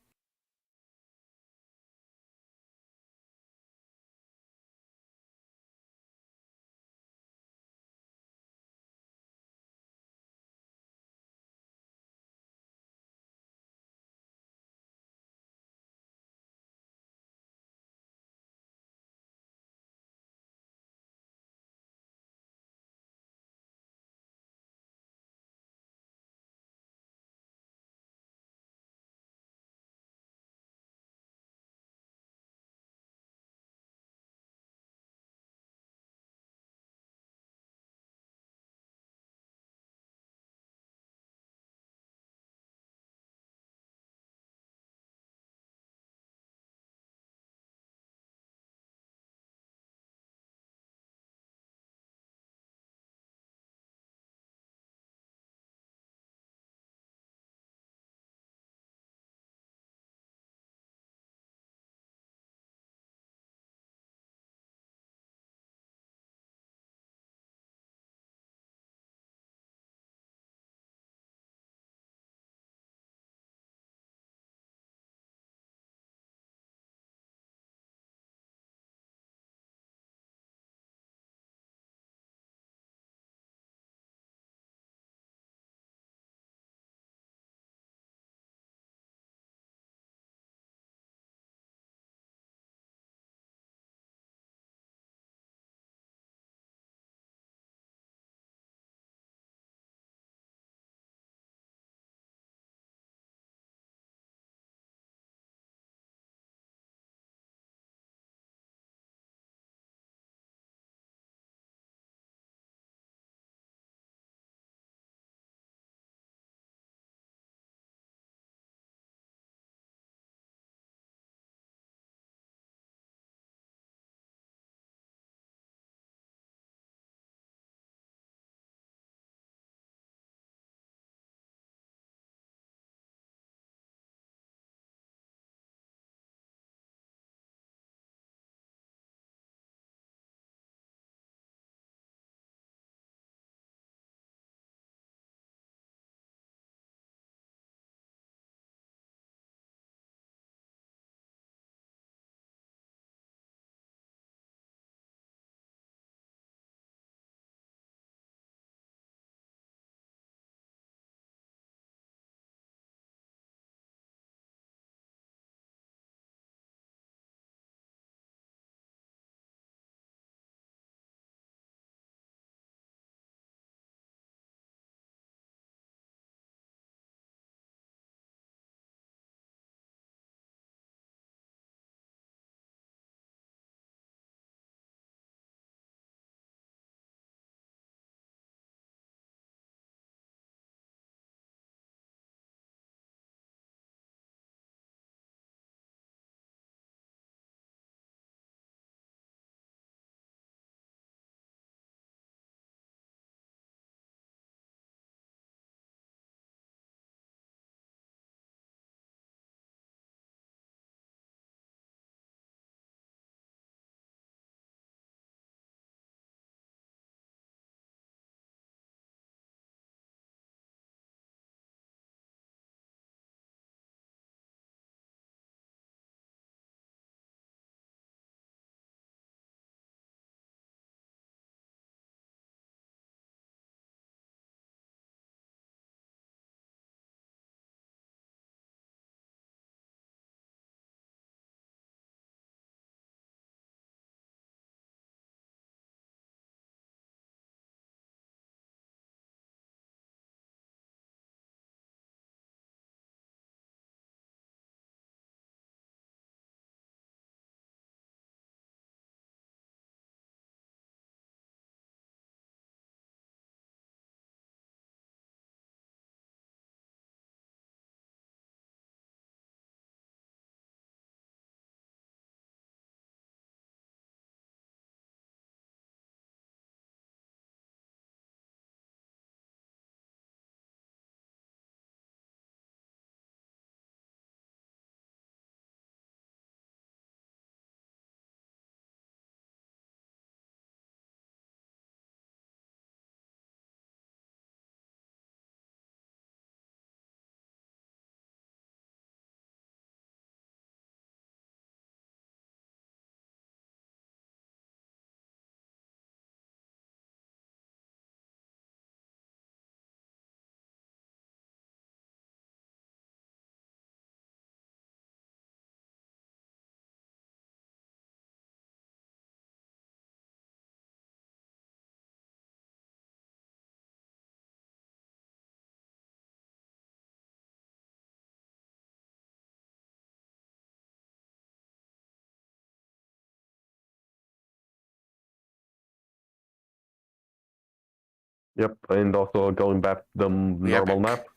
Yep, and also going back to the We are normal back. map.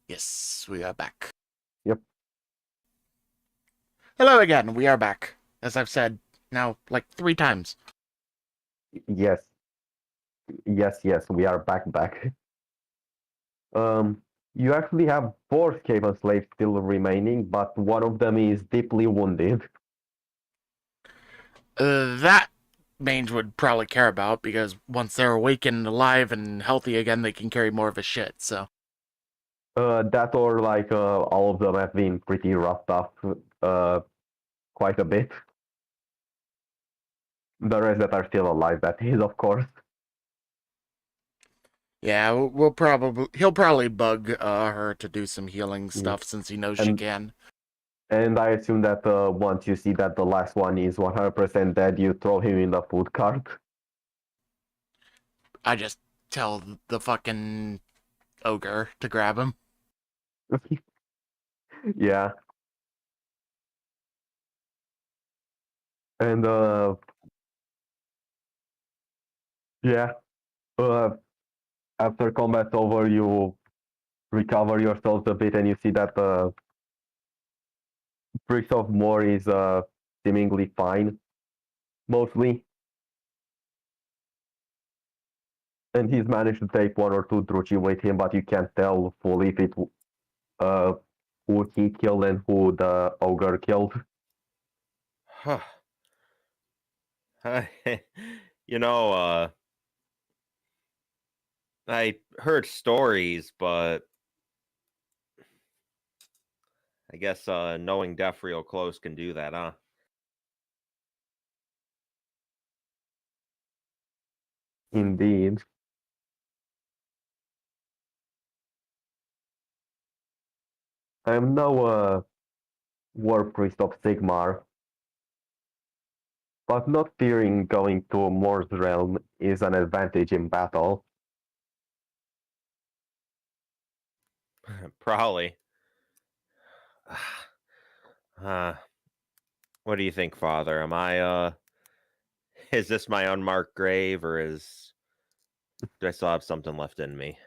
Yes, we are back. Yep. Hello again, we are back. As I've said now like 3 times. Yes, yes, we are back. You actually have 4 Skaven slaves still remaining, but one of them is deeply wounded. That Mange would probably care about, because once they're awake and alive and healthy again, they can carry more of a shit, so. That or like all of them have been pretty roughed up quite a bit. The rest that are still alive, that is, of course. Yeah, he'll probably bug her to do some healing stuff since he knows she can. And I assume that once you see that the last one is 100% dead, you throw him in the food cart. I just tell the fucking ogre to grab him. Yeah. And yeah. After combat's over, you recover yourselves a bit, and you see that Priest of Moor is seemingly fine, mostly. And he's managed to take 1 or 2 Druchi with him, but you can't tell fully if it uh, who he killed and who the ogre killed. Huh. You know, I heard stories, but I guess knowing death real close can do that, huh? Indeed. I am now a war priest of Sigmar, but not fearing going to Mor's realm is an advantage in battle. Probably. Uh, what do you think, Father? Am I is this my unmarked grave, or do I still have something left in me?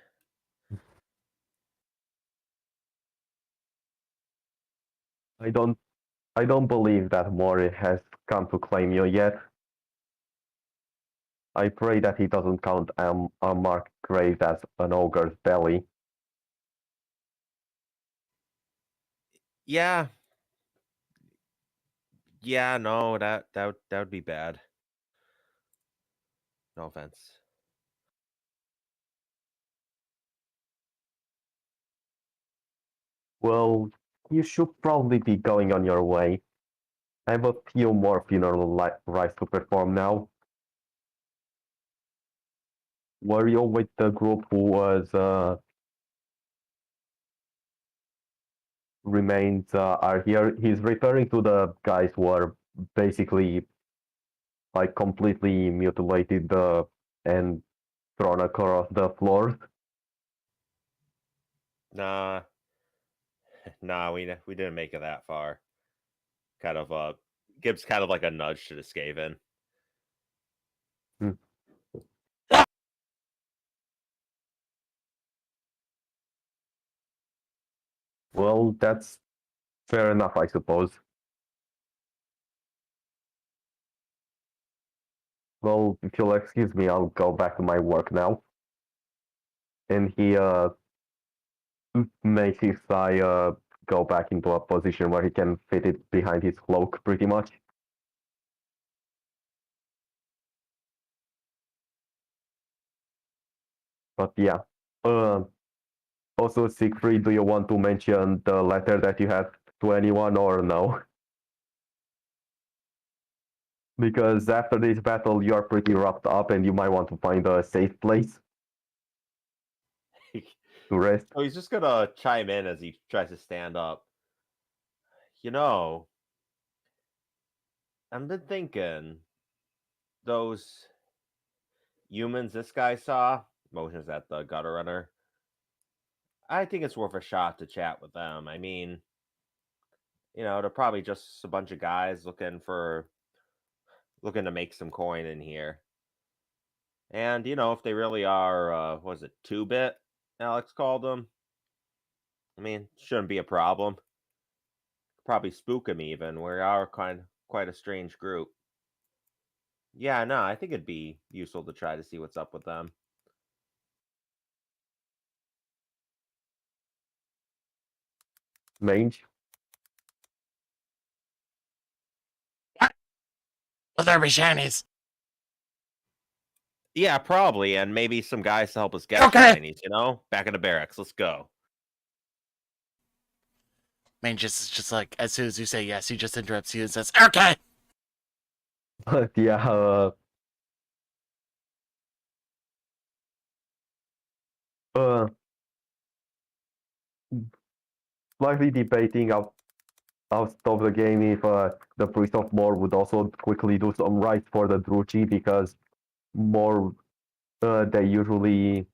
I don't believe that Mor has come to claim you yet. I pray that he doesn't count unmarked grave as an ogre's belly. Yeah. Yeah, no, that would be bad. No offense. Well, you should probably be going on your way. I have a few more funeral rites to perform now. Were you with the group who was remains are here? He's referring to the guys who are basically like completely mutilated and thrown across the floor. Nah, nah, we didn't make it that far. Kind of gives kind of like a nudge to the Skaven. Hmm. Well, that's fair enough, I suppose. Well, if you'll excuse me, I'll go back to my work now. And he makes his eye go back into a position where he can fit it behind his cloak, pretty much. But yeah. Uh, Also, Siegfried, do you want to mention the letter that you had to anyone or no? Because after this battle, you are pretty wrapped up and you might want to find a safe place to rest. Oh, he's just gonna chime in as he tries to stand up. You know, I've been thinking those humans this guy saw, motions at the gutter runner. I think it's worth a shot to chat with them. I mean, they're probably just a bunch of guys looking to make some coin in here. And if they really are, was it 2-bit? Alex called them. I mean, shouldn't be a problem. Probably spook them even. We are quite a strange group. Yeah, no, I think it'd be useful to try to see what's up with them. Mage. Will there be shinies? Yeah, probably, and maybe some guys to help us get Okay. shinies. Back in the barracks. Let's go. Main just like, as soon as you say yes, he just interrupts you and says, okay. But yeah, uh, slightly debating out of the game if the Priest of More would also quickly do some rights for the Druchi, because more they usually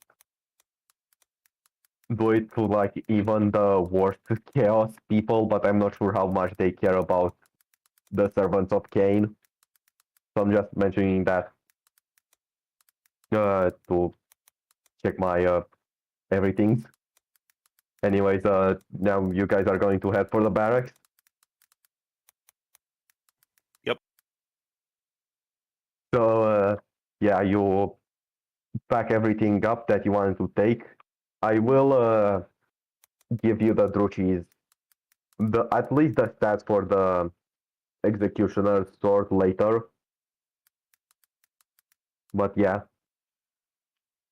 do it to like even the worst chaos people, but I'm not sure how much they care about the servants of Cain. So I'm just mentioning that to check my everything. Anyways, now you guys are going to head for the barracks. Yep. So yeah, you pack everything up that you wanted to take. I will give you the Druchis, at least the stats for the Executioner's sword later. But yeah,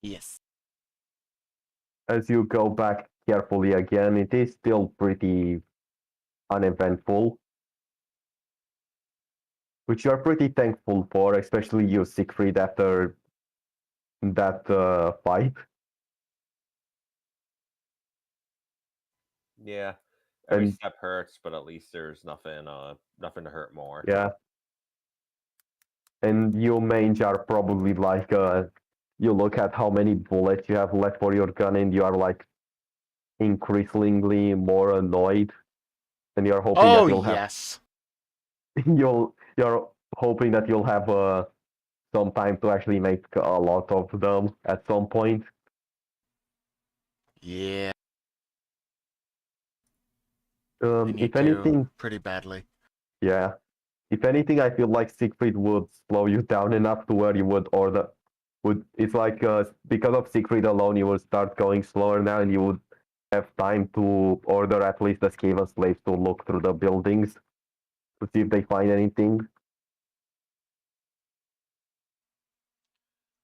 Yes. as you go back carefully again, it is still pretty uneventful, which you're pretty thankful for, especially you, Siegfried, after that fight. Yeah. Every And step hurts, but at least there's nothing to hurt more. yeah, and you, Mange, are probably like you look at how many bullets you have left for your gun, and you are like increasingly more annoyed, and you're hoping that Oh, you'll have yes. you're hoping that you'll have some time to actually make a lot of them at some point. Yeah. I need If to anything, pretty badly. yeah. If anything, I feel like Siegfried would slow you down enough to where you would order. It's like because of Siegfried alone, you would start going slower now, and you would have time to order at least the Skaven slaves to look through the buildings to see if they find anything.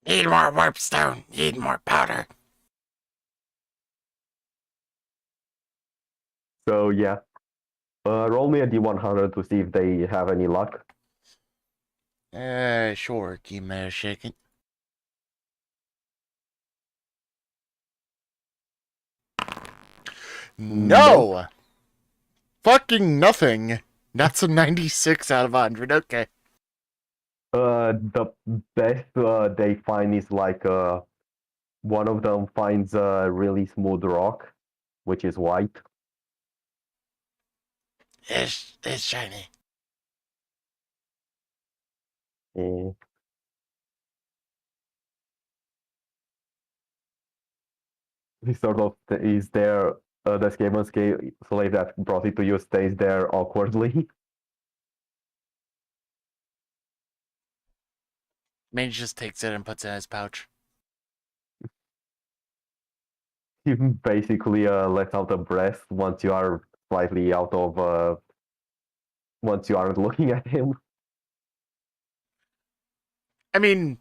Need more warpstone. Need more powder. So yeah, roll me a d100 to see if they have any luck. Sure. Keep me a shaking. Nope. No! Fucking nothing. That's a 96 out of 100. Okay. The best they find is like one of them finds a really smooth rock, which is white. It's shiny. Eh, He sort of is there. The Skaven slave that brought it to you stays there awkwardly. Mage just takes it and puts it in his pouch. He basically lets out a breath once you are slightly out of. Once you aren't looking at him. I mean,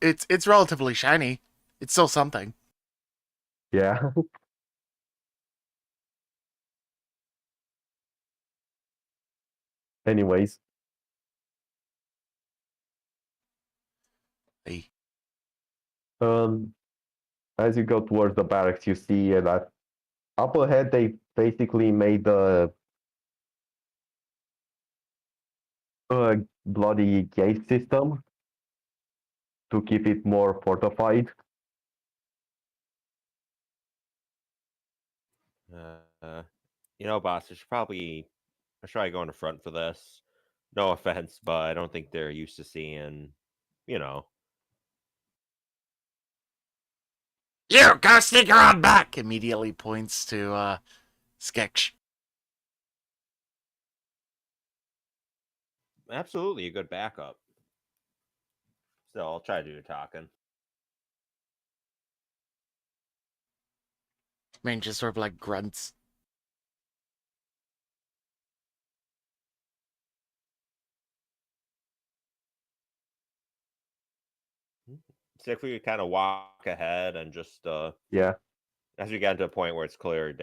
it's relatively shiny. It's still something. Yeah. Anyways, Hey. as you go towards the barracks, you see that up ahead they basically made the bloody gate system to keep it more fortified. Boss, I should probably go in the front for this. No offense, but I don't think they're used to seeing, you know, You go sneak around back! Immediately points to Sketch. Absolutely a good backup. So I'll try to do the talking. I mean, just sort of like grunts. So if we could kind of walk ahead and just Yeah. as we get to a point where it's clear,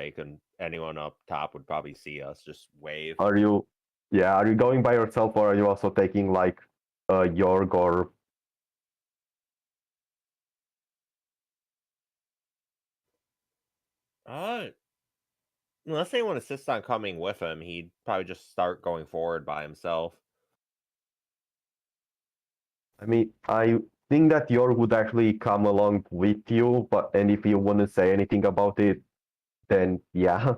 anyone up top would probably see us. Just wave. Are you going by yourself, or are you also taking like Yorg or Unless anyone insists on coming with him, he'd probably just start going forward by himself. I mean, I think that Yorg would actually come along with you, and if you wouldn't say anything about it, then yeah.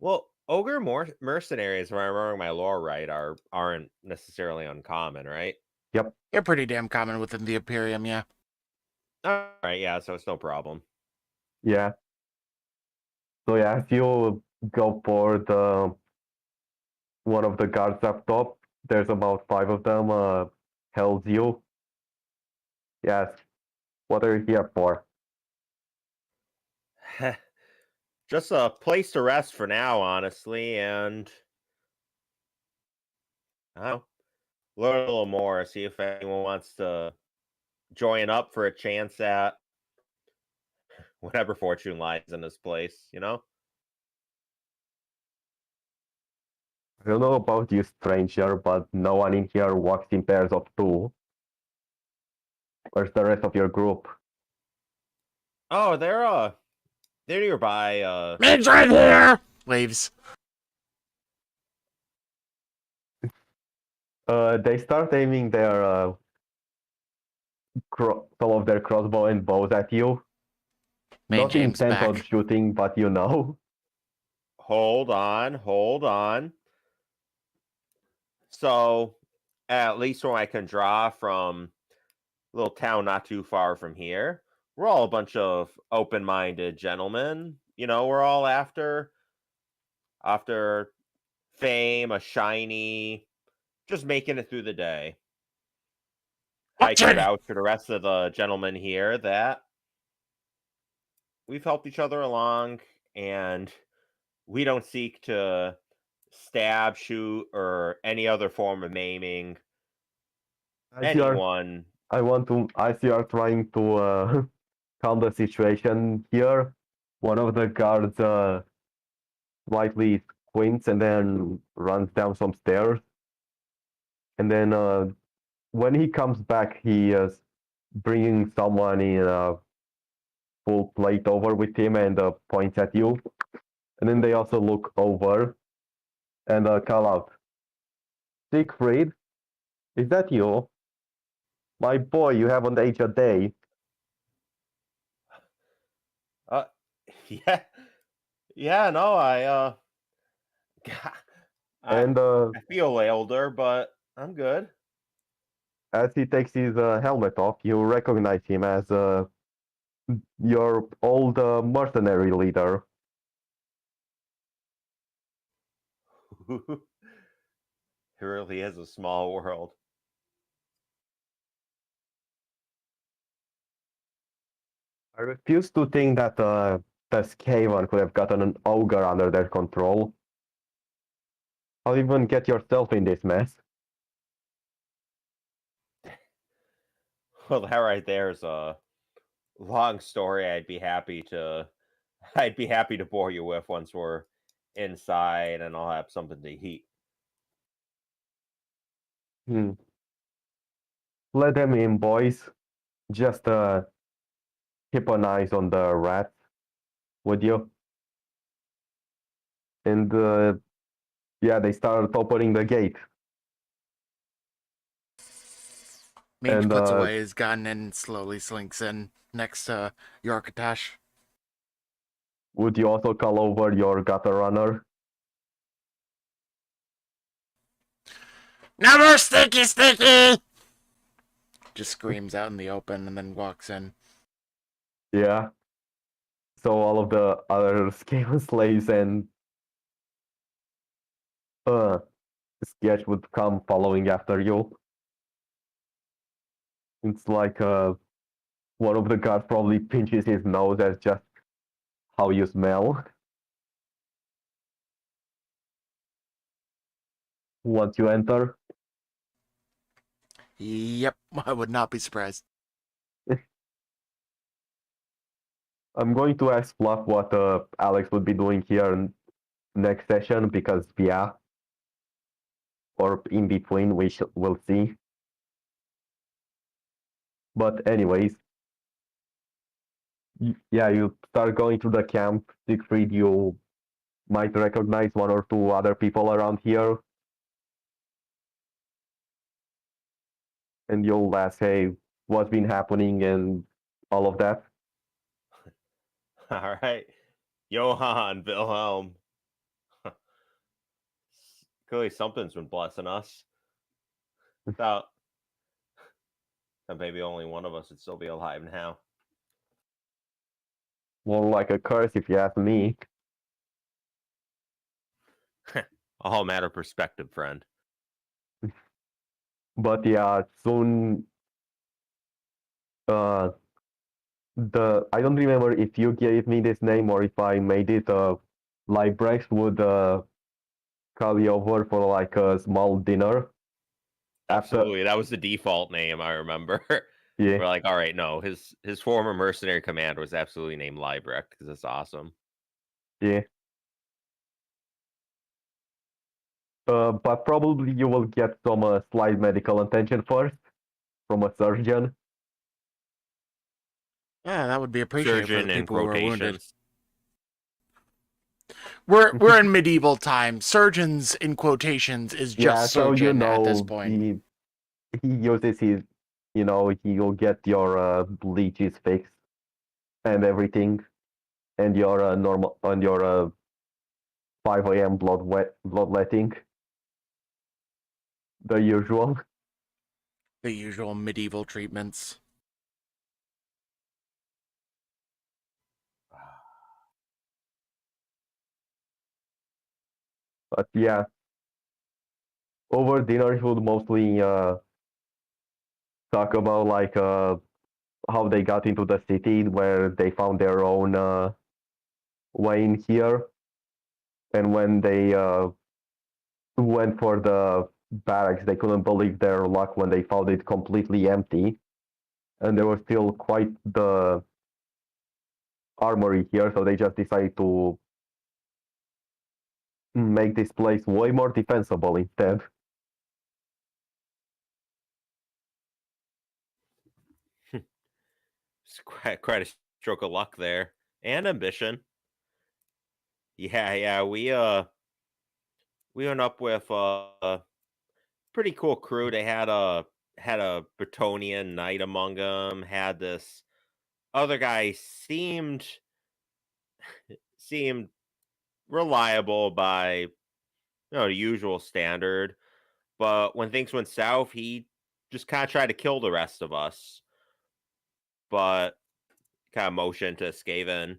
Well, ogre mercenaries, if I'm remembering my lore right, aren't necessarily uncommon, right? Yep. You're pretty damn common within the Imperium, yeah. All right, yeah, so it's no problem. Yeah. So yeah, if you go for the one of the guards up top, there's about 5 of them, hells you. Yes. What are you here for? Just a place to rest for now, honestly, and I don't know, learn a little more, see if anyone wants to join up for a chance at whatever fortune lies in this place, you know? I don't know about you, stranger, but no one in here walks in pairs of 2. Where's the rest of your group? Oh, they're nearby. Mid's right here! Waves. They start aiming their some of their crossbow and bows at you. Main Not James intent on back. shooting, but you know. Hold on. So, at least where I can draw from a little town not too far from here, we're all a bunch of open-minded gentlemen. You know, we're all after fame, a shiny, just making it through the day. I can vouch for the rest of the gentlemen here that we've helped each other along, and we don't seek to stab, shoot, or any other form of maiming As you are, anyone. as you are trying to calm the situation here, one of the guards slightly squints and then runs down some stairs. And then when he comes back, he is bringing someone in a full plate over with him and points at you. And then they also look over and call out, Siegfried, is that you? My boy, you haven't aged a day. Uh, yeah, yeah. No, I And I feel older, but I'm good. as he takes his helmet off, you recognize him as your old mercenary leader. It really is a small world. I refuse to think that the Skaven could have gotten an ogre under their control. How even get yourself in this mess? Well, that right there is a long story. I'd be happy to bore you with once we're inside and I'll have something to eat. Let them in, boys. Just keep an eye on the rats, would you? And yeah, they start opening the gate. Mage And puts away his gun and slowly slinks in next to Yorkatash. would you also call over your gutter runner? No more sticky! Just screams out in the open and then walks in. Yeah. So all of the other Scale slaves and uh sketch would come following after you. It's like one of the guards probably pinches his nose as just how you smell once you enter. Yep, I would not be surprised. I'm going to ask Fluff what Alex would be doing here next session because yeah, or in between we'll see. But anyways, yeah, you start going to the camp. Siegfried, you might recognize one or two other people around here, and you'll ask, "Hey, what's been happening?" and all of that. All right. Johann, Wilhelm. Clearly something's been blessing us. Thought that maybe only one of us would still be alive now. More like a curse, if you ask me. A whole matter of perspective, friend. But yeah, soon. I don't remember if you gave me this name or if I made it. Librex would call you over for like a small dinner. Absolutely. That was the default name, I remember. Yeah, We're like, all right, no, his former mercenary commander was absolutely named Liebrecht because it's awesome. yeah. But probably you will get some slight medical attention first from a surgeon. Yeah, that would be appreciated for Surgeon the in people who are wounded. quotations. We're in medieval times. Surgeons in quotations is just Yeah, so surgeon at this point. he uses his, he'll get your bleaches fixed and everything, and your normal on your 5 a.m. bloodletting, the usual. The usual medieval treatments. But yeah, over dinner he would mostly talk about like how they got into the city, where they found their own way in here, and when they went for the barracks, they couldn't believe their luck when they found it completely empty, and there was still quite the armory here, so they just decided to make this place way more defensible instead. It's quite a stroke of luck there. And ambition. Yeah, we went up with a pretty cool crew. They had a Bretonian knight among them, had this other guy seemed reliable by the usual standard, but when things went south, he just kind of tried to kill the rest of us, but kind of motioned to Skaven.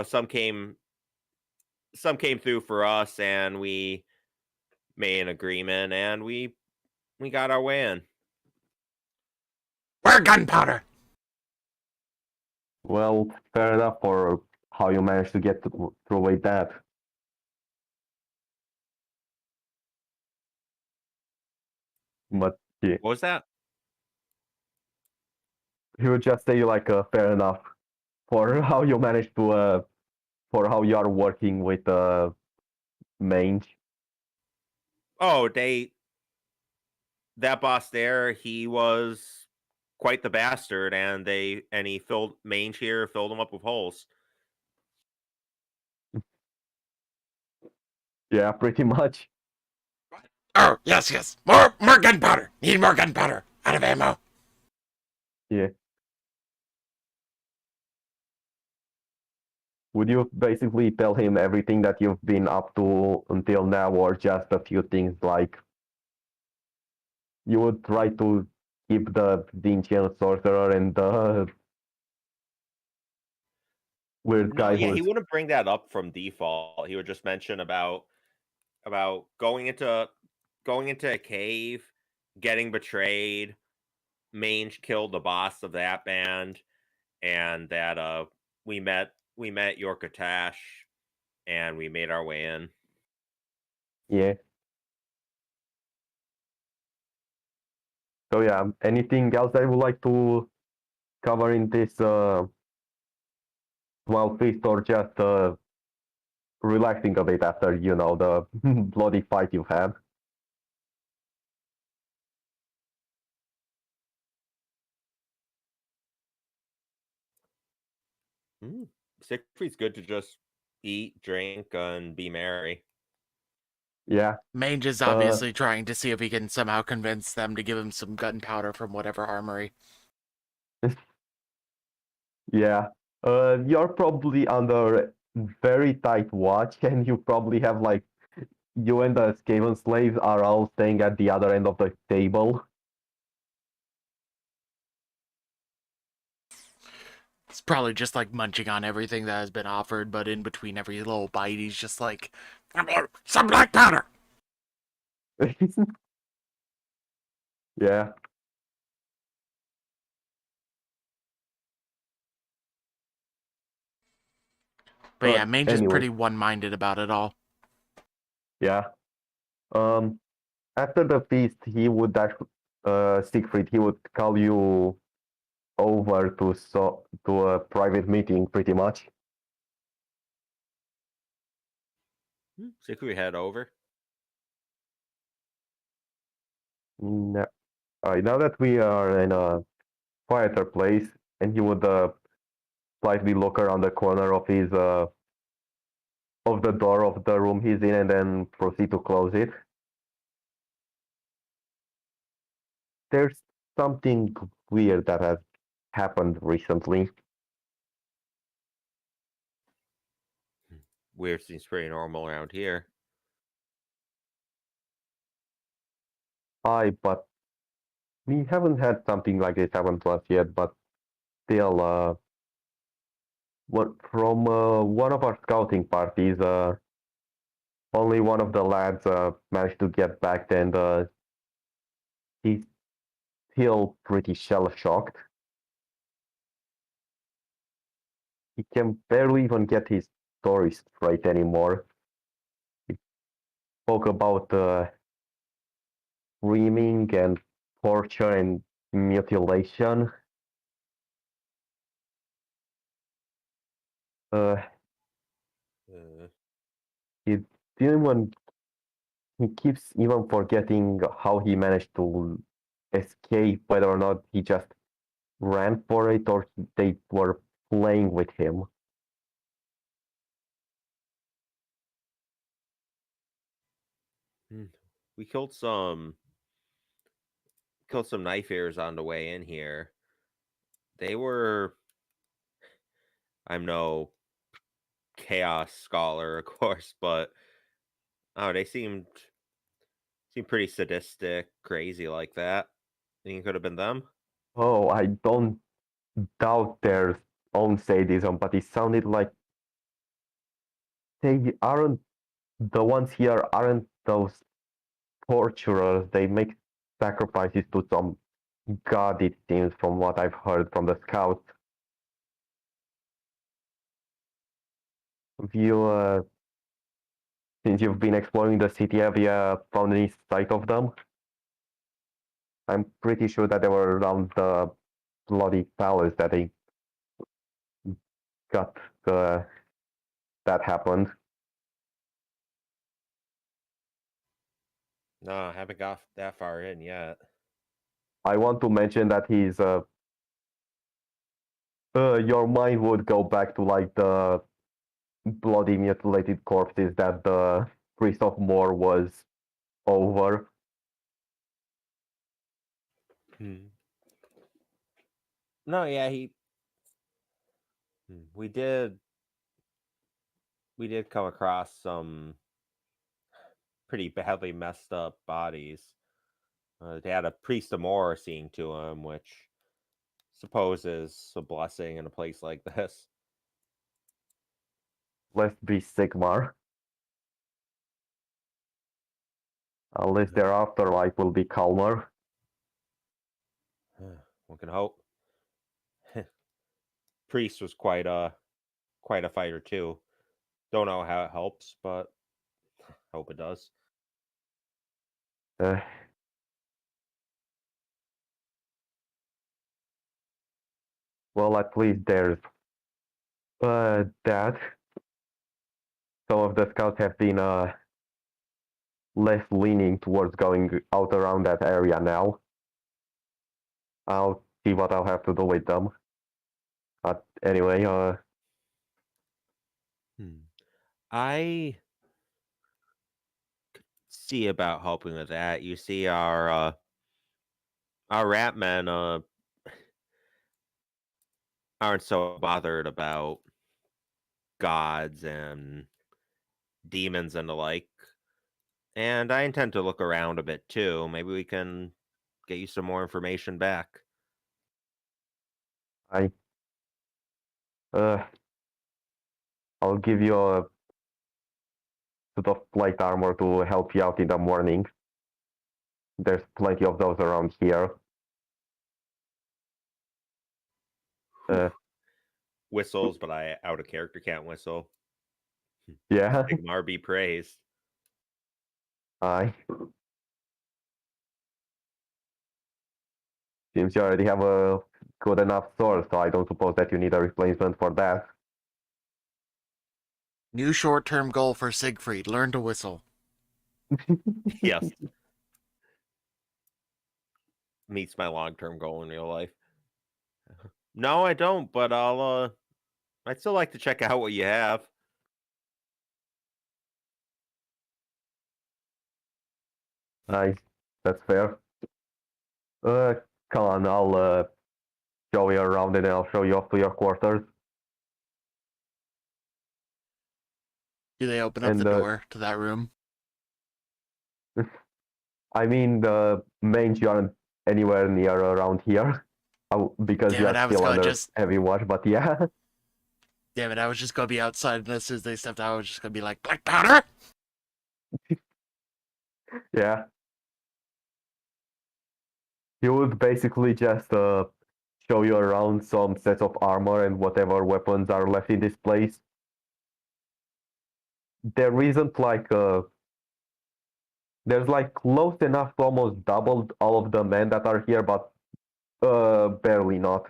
Some came through for us, and we made an agreement, and we got our way in. We're gunpowder! Well, fair enough for how you managed to get through with that. But yeah, What was that? he would just say like fair enough for how you managed to for how you are working with mange. Oh, that boss there, he was quite the bastard, and he filled Mange here, filled him up with holes. Yeah, pretty much. Oh, yes. More gunpowder! Need more gunpowder! Out of ammo! Yeah. Would you basically tell him everything that you've been up to until now, or just a few things like you would try to keep the Vincian sorcerer and the weird No, guy yeah, he who's wouldn't bring that up from default. He would just mention about going into a cave, getting betrayed, Mange killed the boss of that band, and that we met Yorkatash and we made our way in. yeah. So yeah, anything else that you would like to cover in this 12 feast, or just relaxing a bit after the bloody fight you've had? Siegfried's good to just eat, drink, and be merry. Yeah. Mange is obviously trying to see if he can somehow convince them to give him some gunpowder from whatever armory. Yeah. You're probably under very tight watch, and you probably have like you and the Skaven slaves are all staying at the other end of the table. It's probably just like munching on everything that has been offered, but in between every little bite, he's just like, some black powder! Yeah. But yeah, Mange is Anyway, pretty one-minded about it all. yeah. Um, After the feast, he would Siegfried, he would call you over to a private meeting, pretty much. Siegfried head over. No. Now that we are in a quieter place, and he would slightly look around the corner of his of the door of the room he's in, and then proceed to close it. There's something weird that has happened recently. Weird seems pretty normal around here. But we haven't had something like this happen to us yet, but still, from one of our scouting parties, only one of the lads managed to get back, and he's still pretty shell-shocked. He can barely even get his story straight anymore. He spoke about screaming and torture and mutilation. Uh, he didn't even, he keeps even forgetting how he managed to escape, whether or not he just ran for it or they were playing with him. We killed some knife ears on the way in here. They were I'm no chaos scholar, of course, but they seemed pretty sadistic, crazy like that. Think it could have been them? Oh, I don't doubt their own sadism, but it sounded like they aren't the ones here, aren't those torturers. They make sacrifices to some god, it seems, from what I've heard from the scouts. Have you, since you've been exploring the city, have you found any sight of them? I'm pretty sure that they were around the bloody palace that they got that happened. No, I haven't got that far in yet. I want to mention that your mind would go back to like the bloody mutilated corpses that the priest of Moor was over. No, yeah, we did come across some pretty badly messed up bodies. They had a priest of Moor seeing to him, which suppose is a blessing in a place like this. Let's be Sigmar. At least their afterlife will be calmer. One can hope. Priest was quite a fighter too. Don't know how it helps, but hope it does. Uh, well, at least there's that. Some of the scouts have been less leaning towards going out around that area now. I'll see what I'll have to do with them. But anyway, I could see about helping with that. You see, our rat men aren't so bothered about gods and demons and the like. And I intend to look around a bit too. Maybe we can get you some more information back. I I'll give you a sort of light armor to help you out in the morning. There's plenty of those around here. Whistles, but I out of character can't whistle. Yeah, Sigmar be praised. I. Seems you already have a good enough sword, so I don't suppose that you need a replacement for that. New short-term goal for Siegfried: learn to whistle. Yes. Meets my long-term goal in real life. No, I don't, but I'd still like to check out what you have. Nice, that's fair. Come on, I'll show you around and I'll show you off to your quarters. Do they open up And, the door to that room? I mean, the mange you aren't anywhere near around here because Damn you it, I are was still gonna under just- heavy watch, but yeah. Damn it, I was just gonna be outside, and as soon as they stepped out, I was just gonna be like, black powder! Yeah. He would basically just show you around some sets of armor and whatever weapons are left in this place. There isn't like there's like close enough to almost double all of the men that are here, but barely not.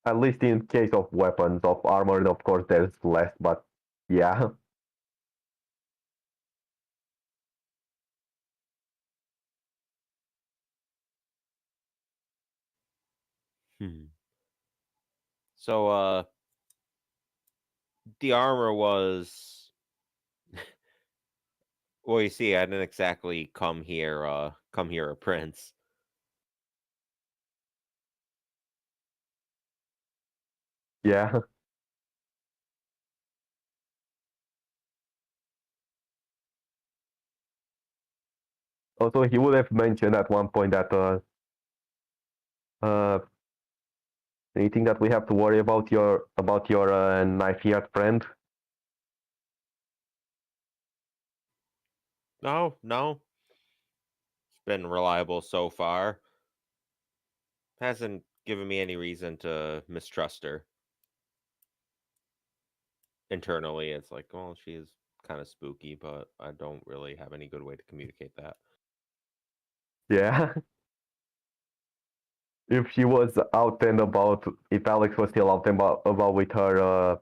At least in case of weapons. Of armor, of course, there's less, but yeah. So, the armor was well, you see, I didn't exactly come here a prince. Yeah. Also, he would have mentioned at one point that uh, anything that we have to worry about your knife-eared friend. No. It's been reliable so far. Hasn't given me any reason to mistrust her. Internally, it's like, well, she is kind of spooky, but I don't really have any good way to communicate that. Yeah. If she was out and about, if Alex was still out and about with her,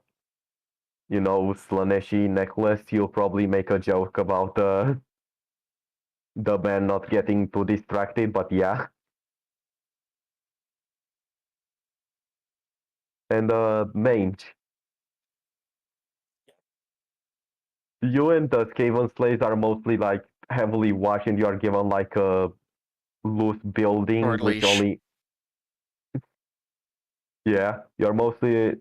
Slaneshi necklace, you'll probably make a joke about the man not getting too distracted, but yeah. And Mange. You and the Skaven slaves are mostly like heavily watched and you are given like a loose building Short which leash. only yeah, you're mostly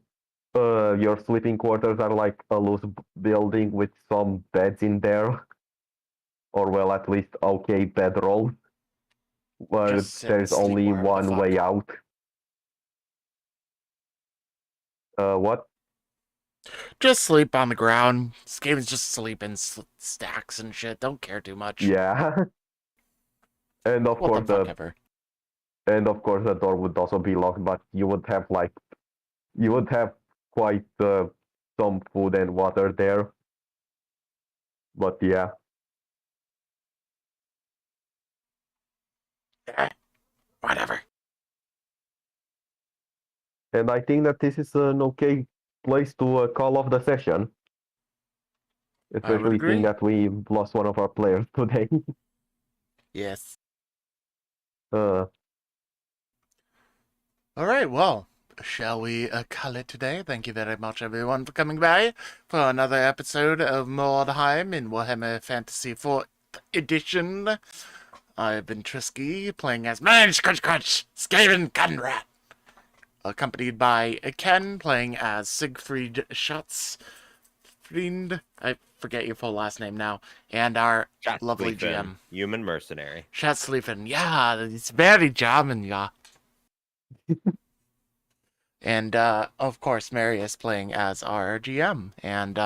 your sleeping quarters are like a loose building with some beds in there. Or well, at least okay bedroll. Where Just sit and there's sleep only wherever the one fuck. way out. What? Just sleep on the ground. This game is just sleep in stacks and shit. Don't care too much. Yeah. And of What course the fuck ever. the door would also be locked, but you would have quite some food and water there. But yeah. Whatever. And I think that this is an okay place to call off the session. Especially agree. seeing that we lost one of our players today. Yes. uh, All right, well, shall we call it today? Thank you very much, everyone, for coming by for another episode of Mordheim in Warhammer Fantasy 4th Edition. I've been Trisky, playing as Man Scrunch Crunch, Skaven Gunrat, accompanied by Ken, playing as Siegfried Schatzfried. I forget your full last name now. And our lovely GM. Human mercenary. Schatzliefen. Yeah, it's very charming, yeah. And, of course, Marius playing as our GM and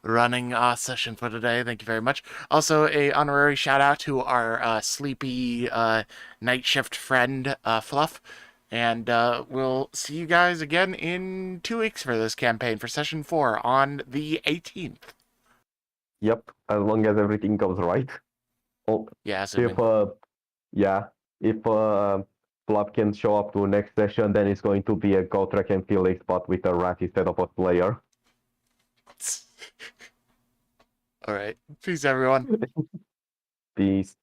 running our session for today. Thank you very much. Also, a honorary shout-out to our sleepy night shift friend, Fluff. And we'll see you guys again in 2 weeks for this campaign for Session 4 on the 18th. yep, as long as everything goes right. Oh, Yeah, assuming. if Flap can show up to next session, then it's going to be a Gotrek and Felix, but with a rat instead of a player. All right. Peace, everyone. Peace.